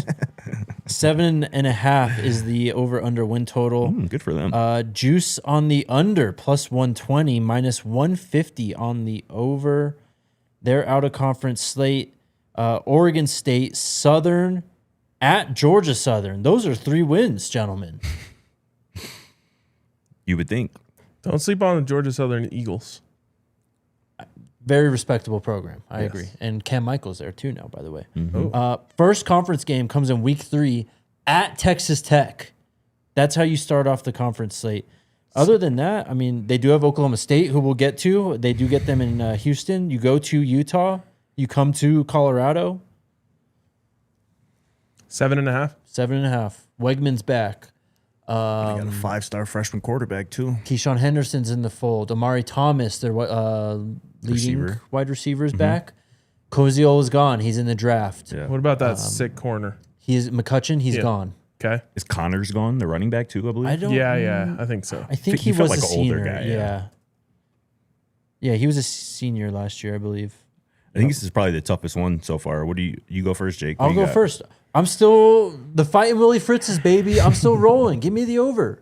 7.5 is the over/under win total. Good for them. Juice on the under plus 120, minus 150 on the over. Their out of conference slate: Oregon State, Southern, at Georgia Southern. Those are 3 wins, gentlemen. You would think. Don't sleep on the Georgia Southern Eagles. Very respectable program. I agree. And Cam Michael's there too now, by the way. Oh. First conference game comes in week 3 at Texas Tech. That's how you start off the conference slate. Other than that, I mean, they do have Oklahoma State, who we'll get to. They do get them in Houston. You go to Utah. You come to Colorado. 7.5. 7.5. Wegman's back. They got a 5-star freshman quarterback too. Keyshawn Henderson's in the fold. Amari Thomas, their leading Receiver. wide receiver, is back. Koziol is gone. He's in the draft. Yeah. What about that sick corner? He's McCutcheon. He's Yeah. gone. Okay. Is Connors gone? The running back too, I believe. I don't. Yeah, I think so. I think He he felt was like a an older senior. guy, Yeah. yeah. Yeah, he was a senior last year, I believe. I think this is probably the toughest one so far. What do you go first, Jake? What I'll do you go got? first. I'm still the fighting Willie Fritz's baby. I'm still rolling. Give me the over.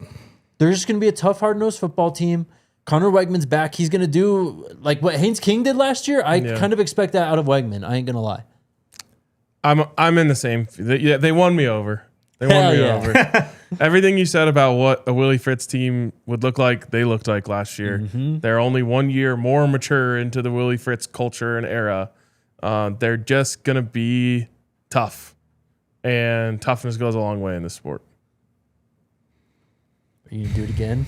They're just going to be a tough, hard-nosed football team. Connor Wegman's back. He's going to do like what Haynes King did last year. I kind of expect that out of Wegman. I ain't going to lie. I'm in the same. They won me over. They won Hell me yeah. over. Everything you said about what a Willie Fritz team would look like, they looked like last year. They're only 1 year more mature into the Willie Fritz culture and era. They're just gonna be tough, and toughness goes a long way in this sport. Are you going to do it again?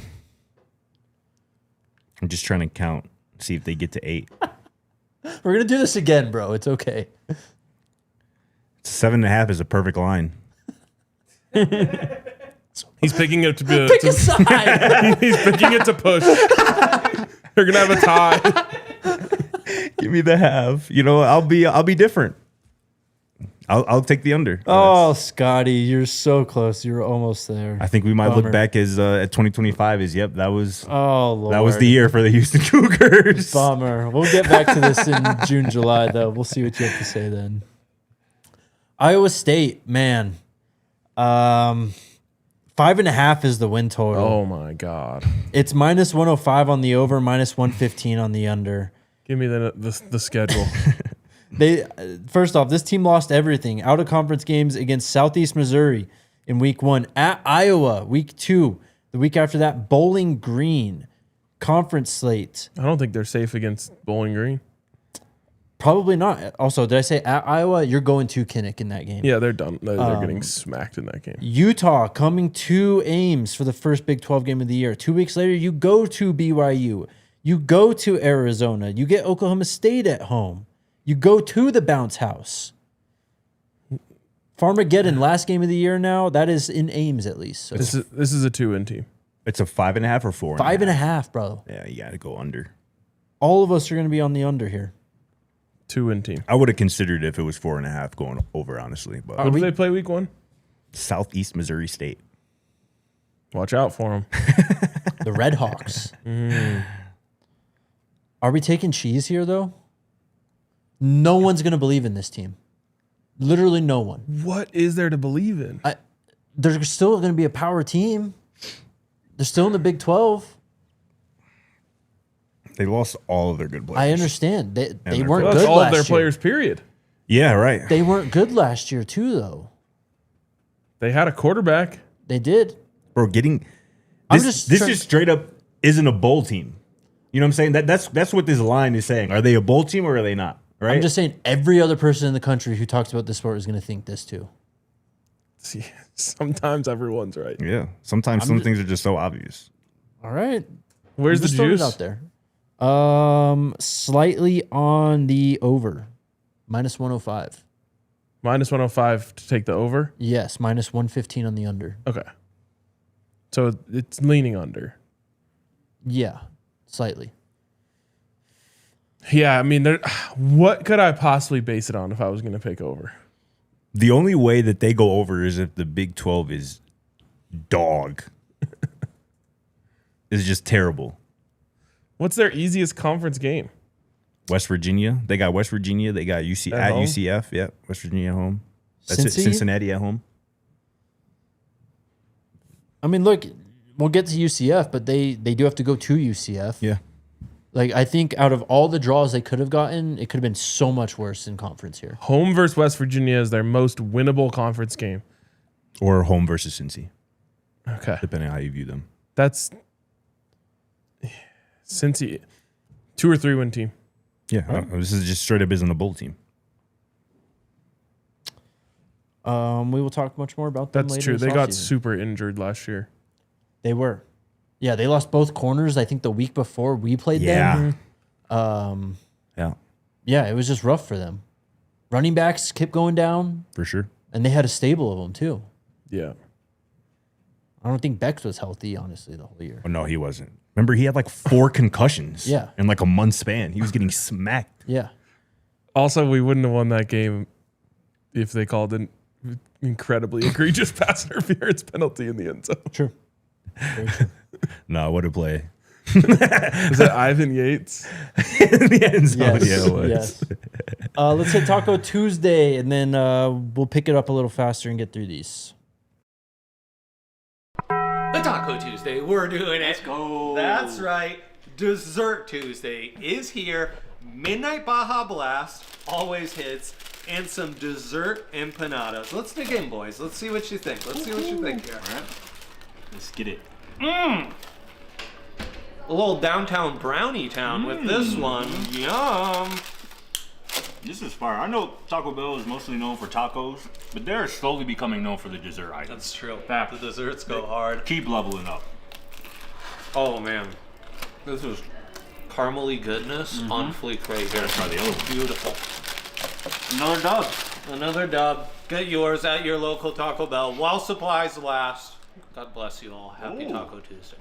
I'm just trying to count, see if they get to 8. We're going to do this again, bro. It's okay. 7.5 is a perfect line. He's picking it to be. Pick a side. He's picking it to push. They're gonna have a tie. Give me the half. You know, I'll be different. I'll take the under. Oh, Scotty, you're so close. You're almost there. I think we might Bummer. look back as at 2025 as that was Lord. that was the year for the Houston Cougars. Bummer. We'll get back to this in June, July, though. We'll see what you have to say then. Iowa State, man. 5.5 is the win total. Oh my god! It's minus 105 on the over, minus 115 on the under. Give me the schedule. They first off, this team lost everything. Out of conference games against Southeast Missouri in week 1, at Iowa week 2. The week after that, Bowling Green. Conference slate. I don't think they're safe against Bowling Green. Probably not. Also, did I say at Iowa? You're going to Kinnick in that game. Yeah, they're done. They're getting smacked in that game. Utah coming to Ames for the first Big 12 game of the year. 2 weeks later, you go to BYU. You go to Arizona. You get Oklahoma State at home. You go to the bounce house. Farmageddon, last game of the year now. That is in Ames at least. So This is a 2-win team. It's a 5.5 or 4. 5.5, bro. Yeah, you got to go under. All of us are going to be on the under here. 2-win team. I would have considered if it was 4.5 going over, honestly. But What do they play week 1? Southeast Missouri State. Watch out for them. The Red Hawks. Are we taking cheese here, though? No one's going to believe in this team. Literally no one. What is there to believe in? They're still going to be a power team. They're still in the Big 12. They lost all of their good players. I understand. They they're weren't That's good all last of their year. players, period. Yeah, right. They weren't good last year, too, though. They had a quarterback. They did. Bro, getting I'm this just just straight up isn't a bowl team. You know what I'm saying? That's what this line is saying. Are they a bowl team or are they not? Right? I'm just saying every other person in the country who talks about this sport is going to think this, too. See, sometimes everyone's right. yeah. Sometimes things are just so obvious. All right. Where's the Just throwing it juice? out there. Slightly on the over. Minus 105. Minus 105 to take the over. Yes, minus 115 on the under. Okay. So it's leaning under. Yeah, slightly. Yeah, I mean, what could I possibly base it on if I was going to pick over? The only way that they go over is if the Big 12 is dog. It's just terrible. What's their easiest conference game? West Virginia. They got West Virginia. They got UC at home? UCF. Yeah, West Virginia at home. That's it. Cincy? Cincinnati at home. I mean, look, we'll get to UCF, but they do have to go to UCF. Yeah. Like, I think out of all the draws they could have gotten, it could have been so much worse in conference here. Home versus West Virginia is their most winnable conference game. Or home versus Cincy, Okay. depending on how you view them. That's Cincy, 2 or 3 win team. Yeah. This is just straight up isn't a bowl team. We will talk much more about them That's later. true. this They got offseason. super injured last year. They were. Yeah, they lost both corners, I think, the week before we played Yeah. them. Yeah, Yeah, it was just rough for them. Running backs kept going down, for sure. and they had a stable of them, too. Yeah. I don't think Bex was healthy, honestly, the whole year. Oh, no, he wasn't. Remember, he had like 4 concussions Yeah. in like a month span. He was getting smacked. Yeah. Also, we wouldn't have won that game if they called an incredibly egregious pass interference penalty in the end zone. True. Very true. No, what a play. Was that Ivan Yates? In the end zone. Yes. Yeah, it was. Yes. Let's hit Taco Tuesday, and then we'll pick it up a little faster and get through these. The Taco Tuesday, we're doing it. Let's go. That's right. Dessert Tuesday is here. Midnight Baja Blast always hits, and some dessert empanadas. Let's dig in, boys. Let's see what you think. Let's see what you think here. All right. Let's get it. A little downtown brownie town with this one. Yum. This is fire. I know Taco Bell is mostly known for tacos, but they're slowly becoming known for the dessert items. That's true. Fact. The desserts go hard. Keep leveling up. Oh man, this is caramely goodness on fleek right here. Try the other one. Beautiful. Another dub. Another dub. Get yours at your local Taco Bell while supplies last. God bless you all. Happy Ooh. Taco Tuesday.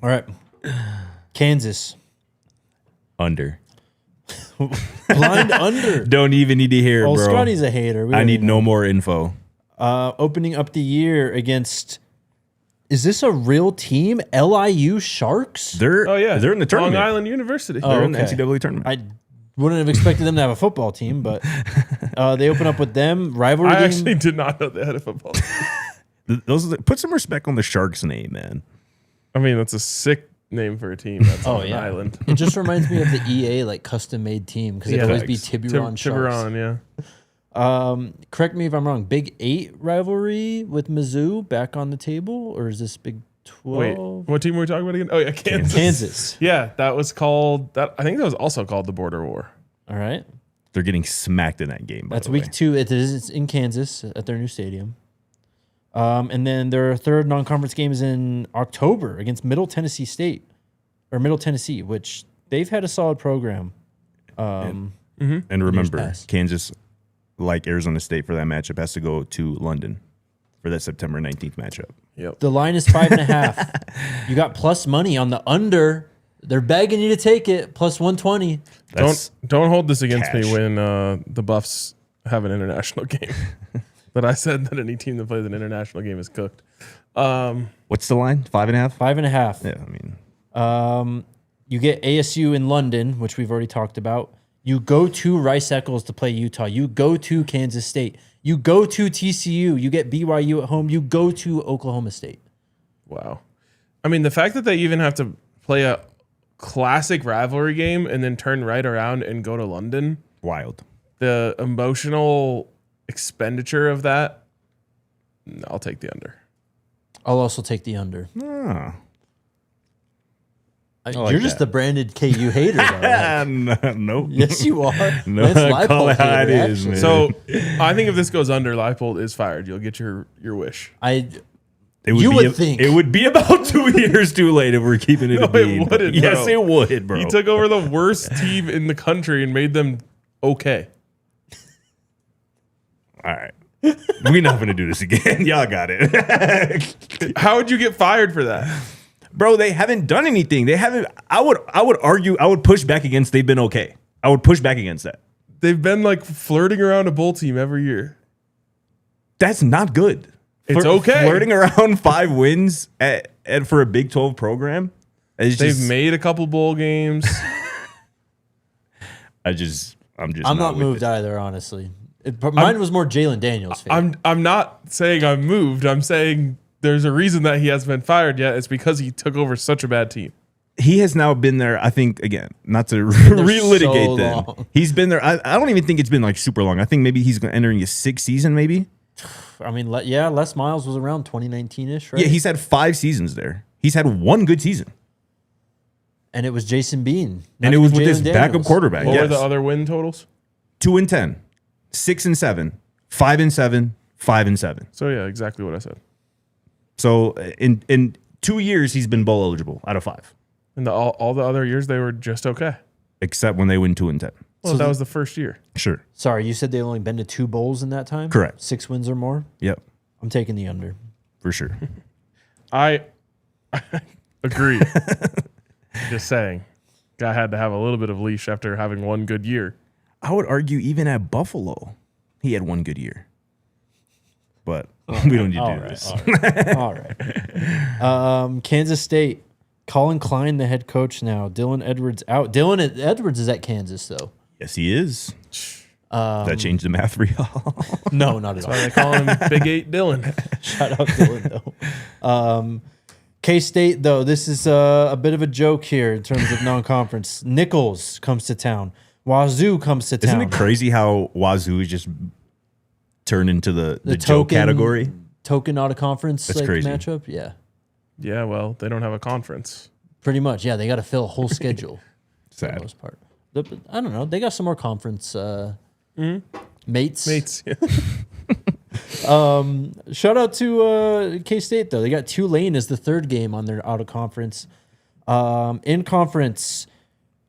All right. Kansas. Under. Blind under. Don't even need to hear it, Oh, bro. Scotty's a hater. We I don't need even no know. more info. Opening up the year against, is this a real team? LIU Sharks? They're Oh, yeah. they're in the tournament. Long Island University. Oh, They're in the okay. NCAA tournament. I wouldn't have expected them to have a football team, but they open up with them. Rivalry I game. actually did not know they had a football team. Put some respect on the Sharks name, man. I mean, that's a sick name for a team. That's on an island. It just reminds me of the EA like custom made team because it'd Yeah. always be Tiburon Sharks. Tiburon, yeah. Correct me if I'm wrong. Big 8 rivalry with Mizzou back on the table, or is this Big 12? Wait, what team were we talking about again? Oh, yeah, Kansas. Kansas. Yeah, that was called, that. I think that was also called the Border War. All right. They're getting smacked in that game. By That's the week way. 2. It's in Kansas at their new stadium. And then their third non-conference game is in October against Middle Tennessee State, or Middle Tennessee, which they've had a solid program. And remember, past. Kansas, like Arizona State for that matchup, has to go to London for that September 19th matchup. Yep. The line is 5.5. You got plus money on the under. They're begging you to take it. Plus 120. Don't hold this against cash. me when the Buffs have an international game. But I said that any team that plays an international game is cooked. What's the line? 5.5? 5.5. Yeah, I mean, You get ASU in London, which we've already talked about. You go to Rice Eccles to play Utah. You go to Kansas State. You go to TCU. You get BYU at home. You go to Oklahoma State. Wow. I mean, the fact that they even have to play a classic rivalry game and then turn right around and go to London, wild. the emotional expenditure of that, I'll take the under. I'll also take the under. Ah. You're like just that. the branded KU hater, though. Nope. Yes, you are. No, That's call it Leipold how it hater, is, actually. man. So I think if this goes under, Leipold is fired. You'll get your wish. It You would think. It would be about 2 years too late if we're keeping it No, a bean. it wouldn't, Yes, bro. it would, bro. He took over the worst team in the country and made them okay. All right. We're not going to do this again. Y'all got it. How would you get fired for that? Bro, they haven't done anything. They haven't. I would argue, I would push back against they've been okay. I would push back against that. They've been like flirting around a bowl team every year. That's not good. It's okay. Flirting around 5 wins for a Big 12 program. They've made a couple bowl games. I'm not moved either, honestly. Mine was more Jalen Daniels' favorite. I'm not saying I'm moved. I'm saying there's a reason that he hasn't been fired yet. It's because he took over such a bad team. He has now been there, I think, again, not to relitigate so them. long. He's been there. I don't even think it's been like super long. I think maybe he's entering his 6th season, maybe. I mean, Les Miles was around 2019-ish, right? Yeah, he's had 5 seasons there. He's had 1 good season. And it was Jason Bean. And it was with his backup quarterback. What were the other win totals? 2-10, 6-7, 5-7, 5-7. So yeah, exactly what I said. So in 2 years, he's been bowl eligible out of 5. And all the other years, they were just okay. Except when they win 2-10. Well, that was the first year. Sure. Sorry, you said they only been to 2 bowls in that time? Correct. 6 wins or more? Yep. I'm taking the under. For sure. I agree. Just saying. Guy had to have a little bit of leash after having 1 good year. I would argue even at Buffalo, he had 1 good year. But we don't need to do this. All right. Kansas State. Colin Klein, the head coach now. Dylan Edwards out. Dylan Edwards is at Kansas, though. Yes, he is. That changed the math for y'all. No, not at all. They call him Big 8 Dylan. Shout out Dylan, though. K-State, though, this is a bit of a joke here in terms of non-conference. Nichols comes to town. Wazoo comes to town. Isn't it crazy how Wazoo is just turned into the joke category? Token out of conference That's crazy. matchup? Yeah. Yeah, well, they don't have a conference. Pretty much. Yeah, they got to fill a whole schedule for the Sad. most part. But I don't know. They got some more conference mates. Yeah. Shout out to K-State, though. They got Tulane as the 3rd game on their out-of-conference. In conference,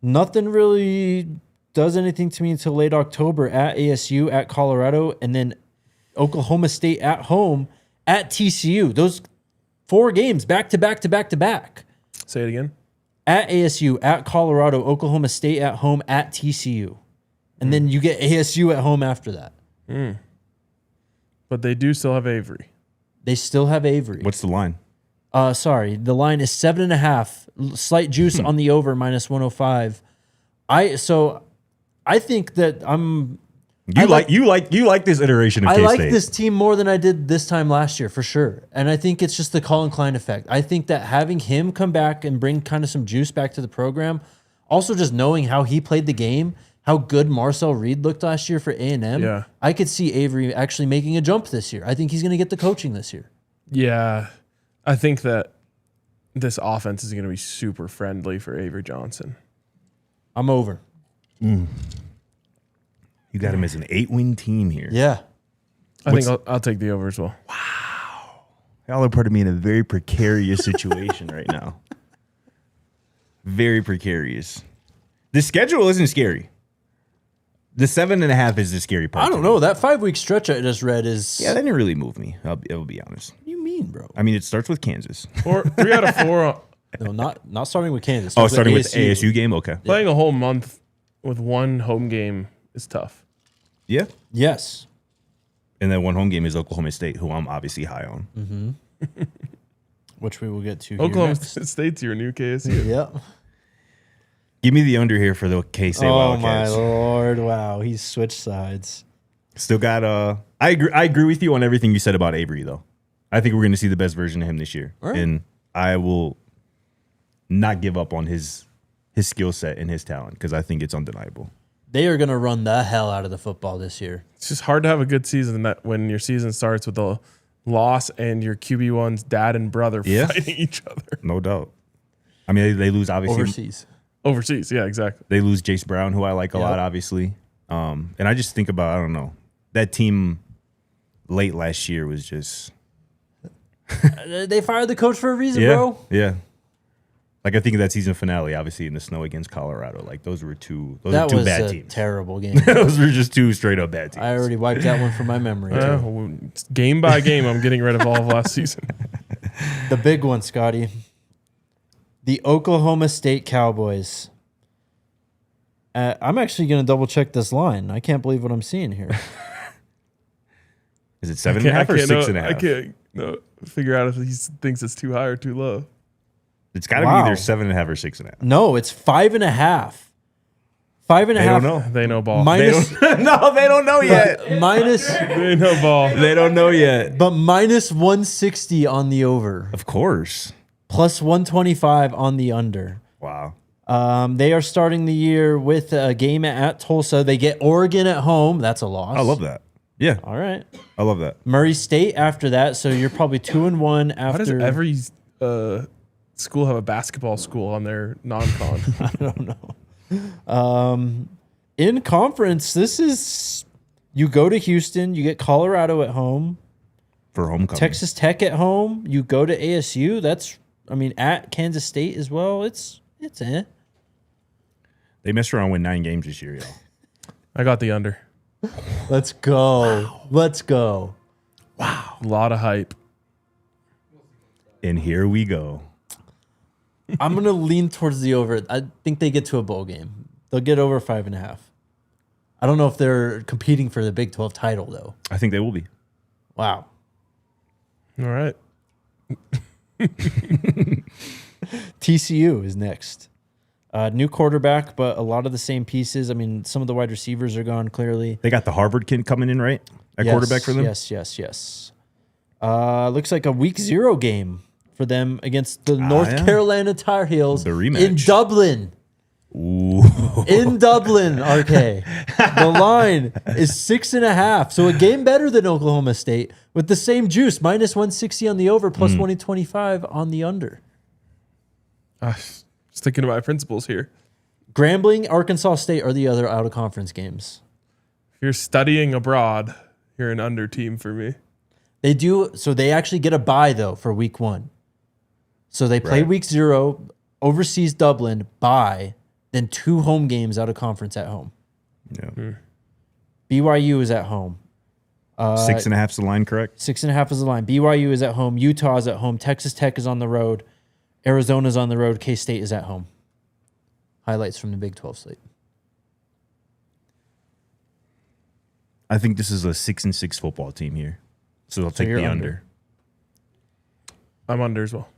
nothing really does anything to me until late October at ASU, at Colorado, and then Oklahoma State at home at TCU. Those 4 games back-to-back to back-to-back. Say it again. At ASU, at Colorado, Oklahoma State at home, at TCU. And then you get ASU at home after that. But they do still have Avery. They still have Avery. What's the line? Sorry, the line is 7.5. Slight juice on the over, minus 105. I think that You like this iteration of I K-State. like this team more than I did this time last year, for sure. And I think it's just the Colin Klein effect. I think that having him come back and bring kind of some juice back to the program, also just knowing how he played the game, how good Marcel Reed looked last year for A&M, Yeah. I could see Avery actually making a jump this year. I think he's going to get the coaching this year. Yeah. I think that this offense is going to be super friendly for Avery Johnson. I'm over. You got him as an 8-win team here. Yeah. I think I'll take the over as well. Y'all are putting me in a very precarious situation right now. Very precarious. The schedule isn't scary. The 7.5 is the scary part. I don't know. That 5-week stretch I just read is... Yeah, that didn't really move me. I'll be honest. What do you mean, bro? I mean, it starts with Kansas. 3 out of 4. No, not starting with Kansas. Oh, starting with the ASU game? Okay. Playing a whole month with 1 home game is tough. Yeah. Yes. And then 1 home game is Oklahoma State, who I'm obviously high on. Which we will get to Oklahoma here next. State's your new KSU. Yep. Give me the under here for the K-State Oh, my Wildcats. Lord. Wow. He's switched sides. Still got I agree with you on everything you said about Avery, though. I think we're going to see the best version of him this year. All right. And I will not give up on his skill set and his talent because I think it's undeniable. They are going to run the hell out of the football this year. It's just hard to have a good season when your season starts with a loss and your QB1's dad and brother fighting each other. No doubt. I mean, they lose, obviously. Overseas, yeah, exactly. They lose Jace Brown, who I like a lot, obviously. And I just think about, I don't know, that team late last year was just... They fired the coach for a reason, Yeah, bro. yeah. Like I think of that season finale, obviously in the snow against Colorado. Like those were two That two was bad a teams. terrible game. Those were just two straight up bad teams. I already wiped that one from my memory. Game by game, I'm getting rid of all of last season. The big one, Scotty. The Oklahoma State Cowboys. I'm actually going to double check this line. I can't believe what I'm seeing here. Is it 7.5 or 6.5? I can't figure out if he thinks it's too high or too low. It's got to be Wow. either 7.5 or 6.5. No, it's 5.5. 5.5. They don't know. They know ball. Minus, No, they don't know yet. minus, They know ball. They don't know yet. but minus 160 on the over. Of course. Plus 125 on the under. Wow. They are starting the year with a game at Tulsa. They get Oregon at home. That's a loss. I love that. Yeah, All right. I love that. Murray State after that. So you're probably 2-1 after. Why does every school have a basketball school on their non-con? I don't know. In conference, this is you go to Houston, you get Colorado at home, For homecoming. Texas Tech at home, you go to ASU. That's at Kansas State as well. It's They messed around and win 9 games this year, y'all. I got the under. Let's go. Wow. Let's go. A lot of hype. And here we go. I'm gonna lean towards the over. I think they get to a bowl game. They'll get over 5.5. I don't know if they're competing for the Big 12 title though. I think they will be. Wow. All right. TCU is next. New quarterback, but a lot of the same pieces. I mean, some of the wide receivers are gone clearly. They got the Harvard kid coming in, right? At quarterback for them? Yes. Looks like a week 0 game for them against the North Carolina Tar Heels The rematch. in Dublin. Ooh. In Dublin, RK. The line is 6.5. So a game better than Oklahoma State with the same juice. Minus 160 on the over, plus 125 on the under. Sticking to my principles here. Grambling, Arkansas State are the other out-of-conference games. If you're studying abroad, you're an under team for me. They do, so they actually get a bye, though, for week 1. So they play Right. week 0, overseas Dublin, bye, then 2 home games out of conference at home. Yeah. BYU is at home. 6.5's the line, correct? 6.5 is the line. BYU is at home. Utah is at home. Texas Tech is on the road. Arizona's on the road. K-State is at home. Highlights from the Big 12 slate. I think this is a 6-6 football team here. So they'll take you're the under. under. I'm under as well.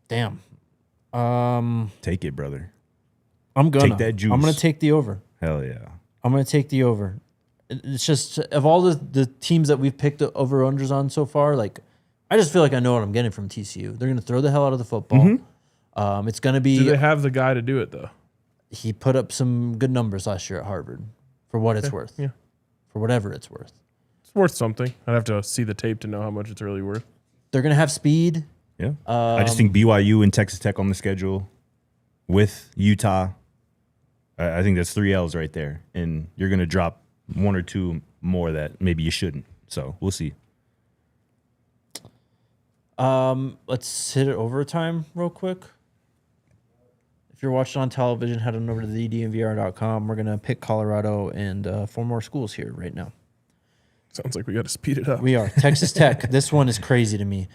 Damn. Take it, brother. I'm gonna. Take that juice. I'm going to take the over. Hell yeah. I'm going to take the over. It's just, of all the teams that we've picked over-unders on so far, like, I just feel like I know what I'm getting from TCU. They're going to throw the hell out of the football. It's going to be... Do they have the guy to do it, though? He put up some good numbers last year at Harvard, for what it's worth. Yeah. For whatever it's worth. It's worth something. I'd have to see the tape to know how much it's really worth. They're going to have speed. Yeah. I just think BYU and Texas Tech on the schedule with Utah. I think that's 3 L's right there. And you're going to drop 1 or 2 more that maybe you shouldn't. So we'll see. Let's hit it overtime real quick. If you're watching on television, head on over to thednvr.com. We're going to pick Colorado and 4 more schools here right now. Sounds like we got to speed it up. We are. Texas Tech. This one is crazy to me.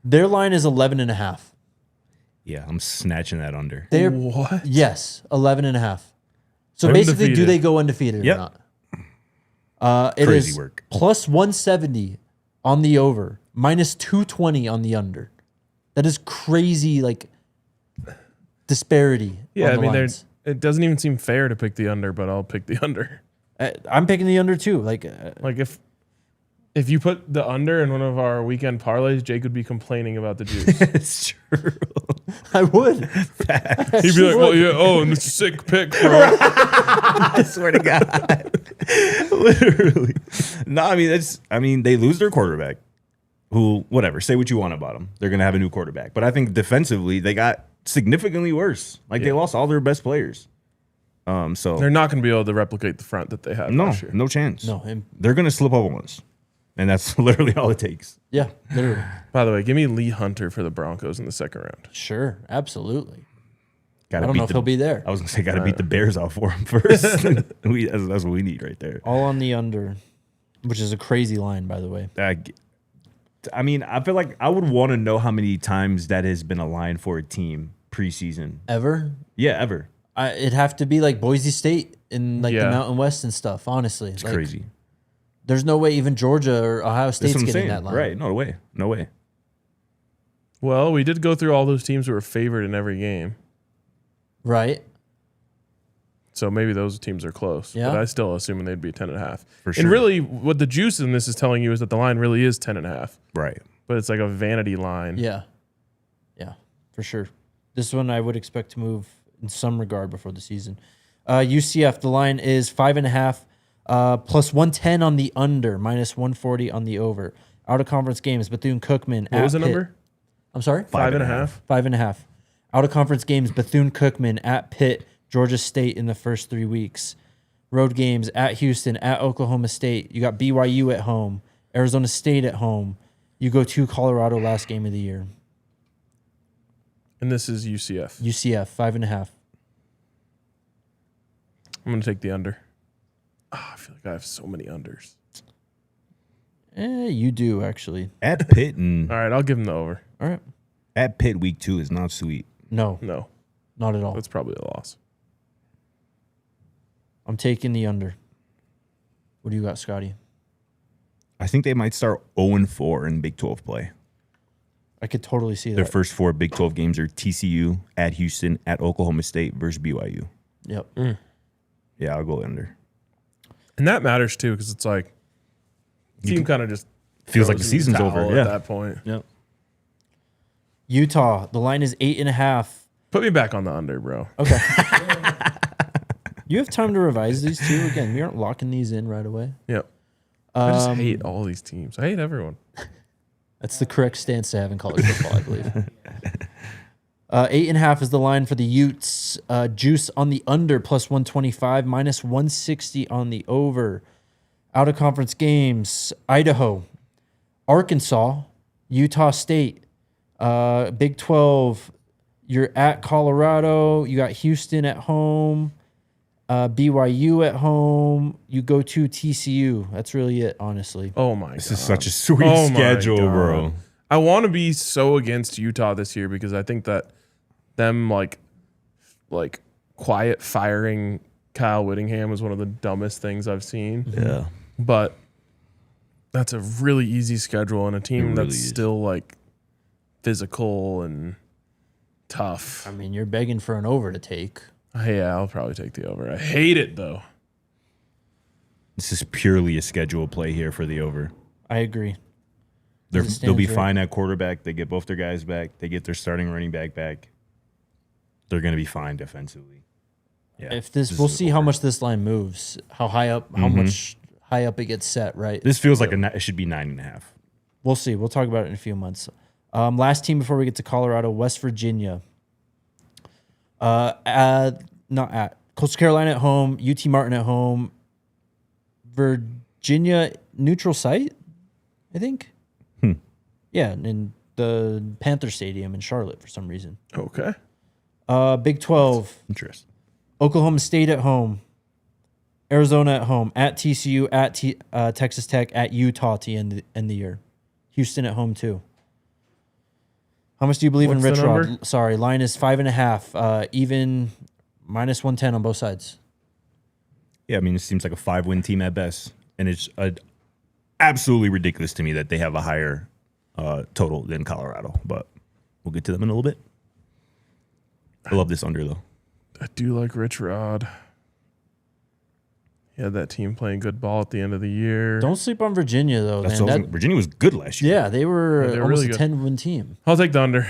Their line is 11.5. Yeah, I'm snatching that under. They're What? Yes, 11.5. So basically, do Undefeated. they go undefeated Yep. or not? It Crazy is work. plus 170 on the over, minus 220 on the under. That is crazy, like, disparity. Yeah, on I the mean, lines. it doesn't even seem fair to pick the under, but I'll pick the under. I'm picking the under too. Like, Like if you put the under in one of our weekend parlays, Jake would be complaining about the juice. It's true. I would. He'd be like, "Well, yeah, oh, and it's a sick pick, bro." I swear to God. Literally. No, I mean, they lose their quarterback. Who, whatever, say what you want about them. They're going to have a new quarterback. But I think defensively, they got significantly worse. Like, they lost all their best players. So They're not going to be able to replicate the front that they had last year. no chance. No, They're going to slip up once. And that's literally all it takes. Yeah, literally. By the way, give me Lee Hunter for the Broncos in the second round. Sure, absolutely. Gotta I don't know if he'll be there. I was gonna say, gotta beat the Bears out for him first. That's what we need right there. All on the under, which is a crazy line, by the way. I mean, I feel like I would want to know how many times that has been a line for a team preseason. Ever? Yeah, ever. It'd have to be like Boise State in like Yeah. the Mountain West and stuff, honestly. It's Like, crazy. There's no way even Georgia or Ohio That's State's what I'm getting saying. that line. Right? No way. No way. Well, we did go through all those teams who were favored in every game. Right. So maybe those teams are close. Yeah. But I still assuming they'd be 10.5. For sure. And really, what the juice in this is telling you is that the line really is 10.5. Right. But it's like a vanity line. Yeah. Yeah, for sure. This one I would expect to move in some regard before the season. UCF, the line is 5.5, plus 110 on the under, minus 140 on the over. Out of conference games, Bethune-Cookman. What was the Pitt. number? I'm sorry? 5.5. 5.5. Out of conference games, Bethune-Cookman at Pitt, Georgia State in the first 3 weeks. Road games at Houston, at Oklahoma State. You got BYU at home, Arizona State at home. You go to Colorado last game of the year. And this is UCF. UCF, 5.5. I'm going to take the under. I feel like I have so many unders. You do, actually. At Pitt and All right, I'll give them the over. All right. at Pitt week 2 is not sweet. No, No, not at all. that's probably a loss. I'm taking the under. What do you got, Scotty? I think they might start 0-4 in Big 12 play. I could totally see Their that. first 4 Big 12 games are TCU, at Houston, at Oklahoma State versus BYU. Yep. Yeah, I'll go under. And that matters too, because it's like team kind of just Feels like the throws in season's towel over. at Yeah. that point. Yep. Utah, the line is 8.5. Put me back on the under, bro. Okay. You have time to revise these two. Again, we aren't locking these in right away. Yep. I just hate all these teams. I hate everyone. That's the correct stance to have in college football, I believe. 8.5 is the line for the Utes. Juice on the under, plus 125, minus 160 on the over. Out of conference games, Idaho, Arkansas, Utah State, Big 12. You're at Colorado. You got Houston at home, BYU at home. You go to TCU. That's really it, honestly. Oh my god. This is such a sweet Oh my schedule, God. bro. I want to be so against Utah this year because I think that them like quiet firing Kyle Whittingham was one of the dumbest things I've seen. Yeah. But that's a really easy schedule and a team It really that's is. still like physical and tough. I mean, you're begging for an over to take. Yeah, I'll probably take the over. I hate it though. This is purely a schedule play here for the over. I agree. They'll As it be stands, right? fine at quarterback. They get both their guys back. They get their starting running back back. They're going to be fine defensively. Yeah. If this, is we'll see how over. much this line moves, how high up, how much high up it gets set, right? This feels like it should be 9.5. We'll see. We'll talk about it in a few months. Last team before we get to Colorado, West Virginia. Not at Coastal Carolina at home, UT Martin at home, Virginia neutral site, I think. Yeah, in the Panther Stadium in Charlotte for some reason. Okay. Big 12, Interesting. Oklahoma State at home, Arizona at home, at TCU, at Texas Tech, at Utah to end the year. Houston at home too. How much do you believe in What's Rich the Rod? number? Sorry, line is 5.5. Even minus 110 on both sides. Yeah, I mean, it seems like a 5-win team at best. And it's absolutely ridiculous to me that they have a higher total than Colorado. But we'll get to them in a little bit. I love this under, though. I do like Rich Rod. He had that team playing good ball at the end of the year. Don't sleep on Virginia though, That's man. Virginia was good last year. Yeah, they were they were almost really a good. 10-win team. I'll take the under.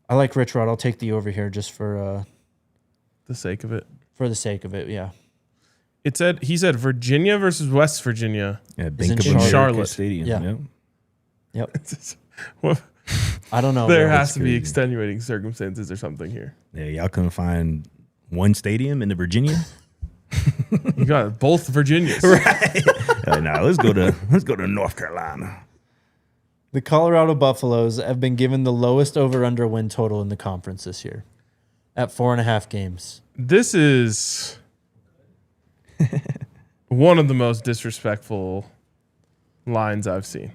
I like Rich Rod. I'll take the over here just for The sake of it. the sake of it. Yeah. He said Virginia versus West Virginia. Yeah, in Bank of Charlotte. America Stadium. Yeah. Yep. Yep. Well, I don't know. there bro. has to be crazy. extenuating circumstances or something here. Yeah, y'all couldn't find one stadium in the Virginia? You got both Virginias. Right. Now let's go to North Carolina. The Colorado Buffaloes have been given the lowest over-under win total in the conference this year at 4.5 games. This is one of the most disrespectful lines I've seen.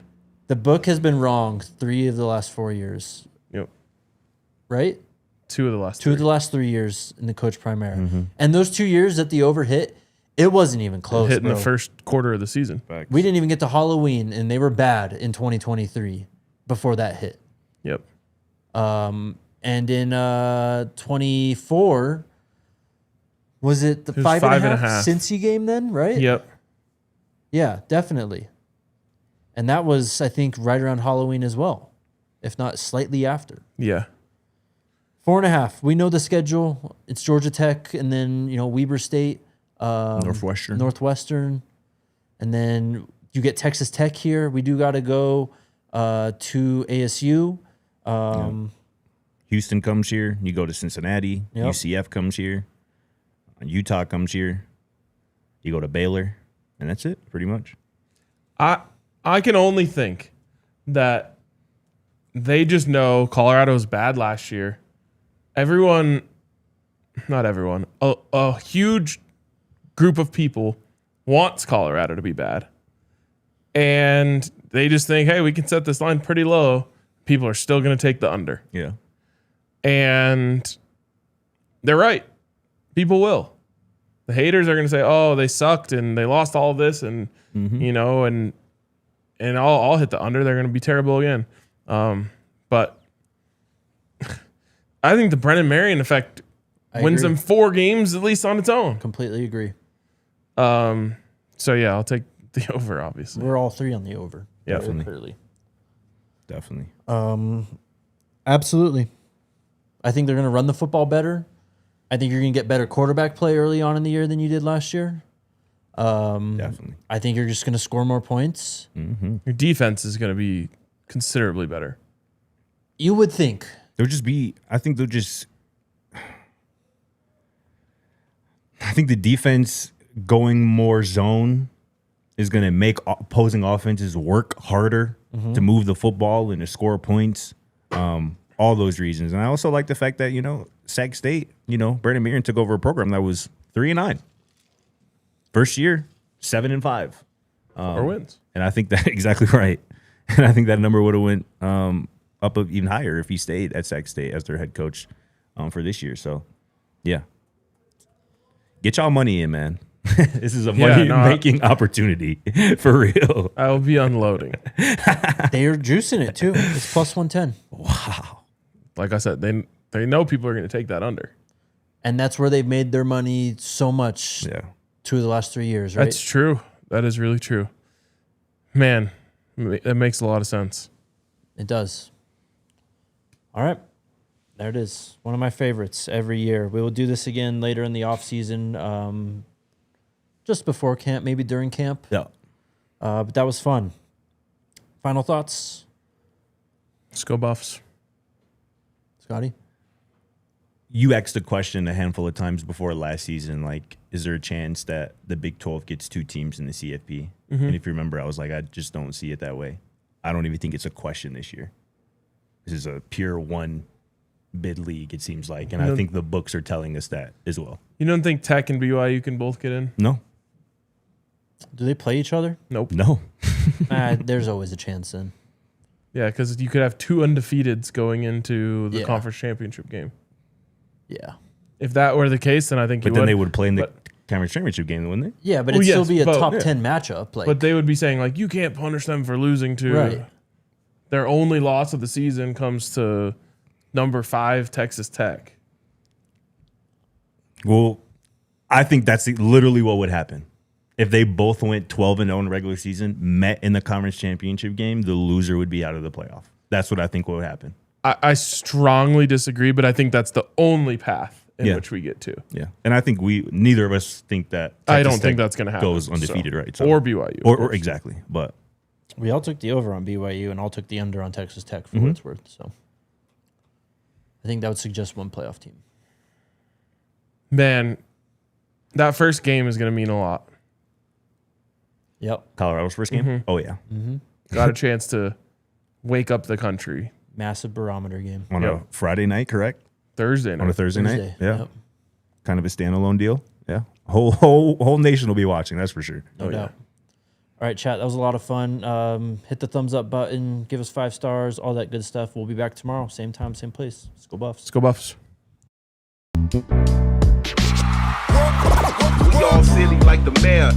The book has been wrong 3 of the last 4 years. Yep. Right? 2 of the last 2 of the last 3 years in the Coach Prime era. And those 2 years that the over hit, it wasn't even close, hit in bro. the first quarter of the season. We didn't even get to Halloween, and they were bad in 2023 before that hit. Yep. And in 24, was it the was 5.5 5.5. Cincy game then, right? Yep. Yeah, definitely. And that was, I think, right around Halloween as well, if not slightly after. Yeah. 4.5. We know the schedule. It's Georgia Tech, and then Weber State, Northwestern, and then you get Texas Tech here. We do got to go to ASU. Houston comes here. You go to Cincinnati. Yep. UCF comes here. Utah comes here. You go to Baylor, and that's it, pretty much. I can only think that they just know Colorado was bad last year. Not everyone, a huge group of people wants Colorado to be bad. And they just think, hey, we can set this line pretty low. People are still going to take the under. Yeah. And they're right. People will. The haters are going to say, oh, they sucked and they lost all of this and, and I'll hit the under. They're going to be terrible again. But I think the Brennan Marion effect wins them 4 games at least on its own. Completely agree. So, yeah, I'll take the over, obviously. We're all 3 on the over. Yeah, clearly. Definitely. Absolutely. I think they're going to run the football better. I think you're going to get better quarterback play early on in the year than you did last year. Definitely. I think you're just going to score more points. Your defense is going to be considerably better. You would think. I think the defense going more zone is going to make opposing offenses work harder to move the football and to score points. All those reasons. And I also like the fact that, Sac State, Brandon Marion took over a program that was 3-9. First year, 7-5. 4 wins. And I think that exactly right. And I think that number would have went up even higher if he stayed at Sac State as their head coach for this year. So, yeah. Get y'all money in, man. This is a money-making opportunity for real. I will be unloading. They are juicing it, too. It's plus 110. Wow. Like I said, they know people are going to take that under. And that's where they've made their money so much 2 of the last 3 years, right? That's true. That is really true. Man, that makes a lot of sense. It does. All right. There it is. One of my favorites every year. We will do this again later in the offseason, just before camp, maybe during camp. Yeah. But that was fun. Final thoughts? Let's go Buffs. Scotty? You asked a question a handful of times before last season, like, is there a chance that the Big 12 gets 2 teams in the CFP? And if you remember, I was like, I just don't see it that way. I don't even think it's a question this year. This is a pure 1 bid league, it seems like. And I think the books are telling us that as well. You don't think Tech and BYU can both get in? No. Do they play each other? Nope. No. There's always a chance then. Yeah, because you could have 2 undefeateds going into the conference championship game. Yeah. If that were the case, then I think But then they would play in the conference championship game, wouldn't they? Yeah, but it'd still be a top 10 matchup. But they would be saying, like, you can't punish them for losing to... Right. Their only loss of the season comes to number 5 Texas Tech. Well, I think that's literally what would happen. If they both went 12-0 in the regular season, met in the conference championship game, the loser would be out of the playoff. That's what I think would happen. I strongly disagree, but I think that's the only path in which we get to. Yeah. And I think neither of us think that I don't think that's going to happen. Goes undefeated, right? So, or BYU. Or exactly. But we all took the over on BYU and all took the under on Texas Tech for what it's worth. So I think that would suggest 1 playoff team. Man, that first game is going to mean a lot. Yep. Colorado's first game. Oh yeah, Got a chance to wake up the country. Massive barometer game. on a Friday night, correct? Thursday On a night. Thursday night. Yeah, Yep. kind of a standalone deal. Yeah, whole nation will be watching. That's for sure. No doubt. All right, chat. That was a lot of fun. Hit the thumbs up button. Give us 5 stars. All that good stuff. We'll be back tomorrow. Same time, same place. Let's go Buffs. Let's go Buffs. We all silly like the mayor.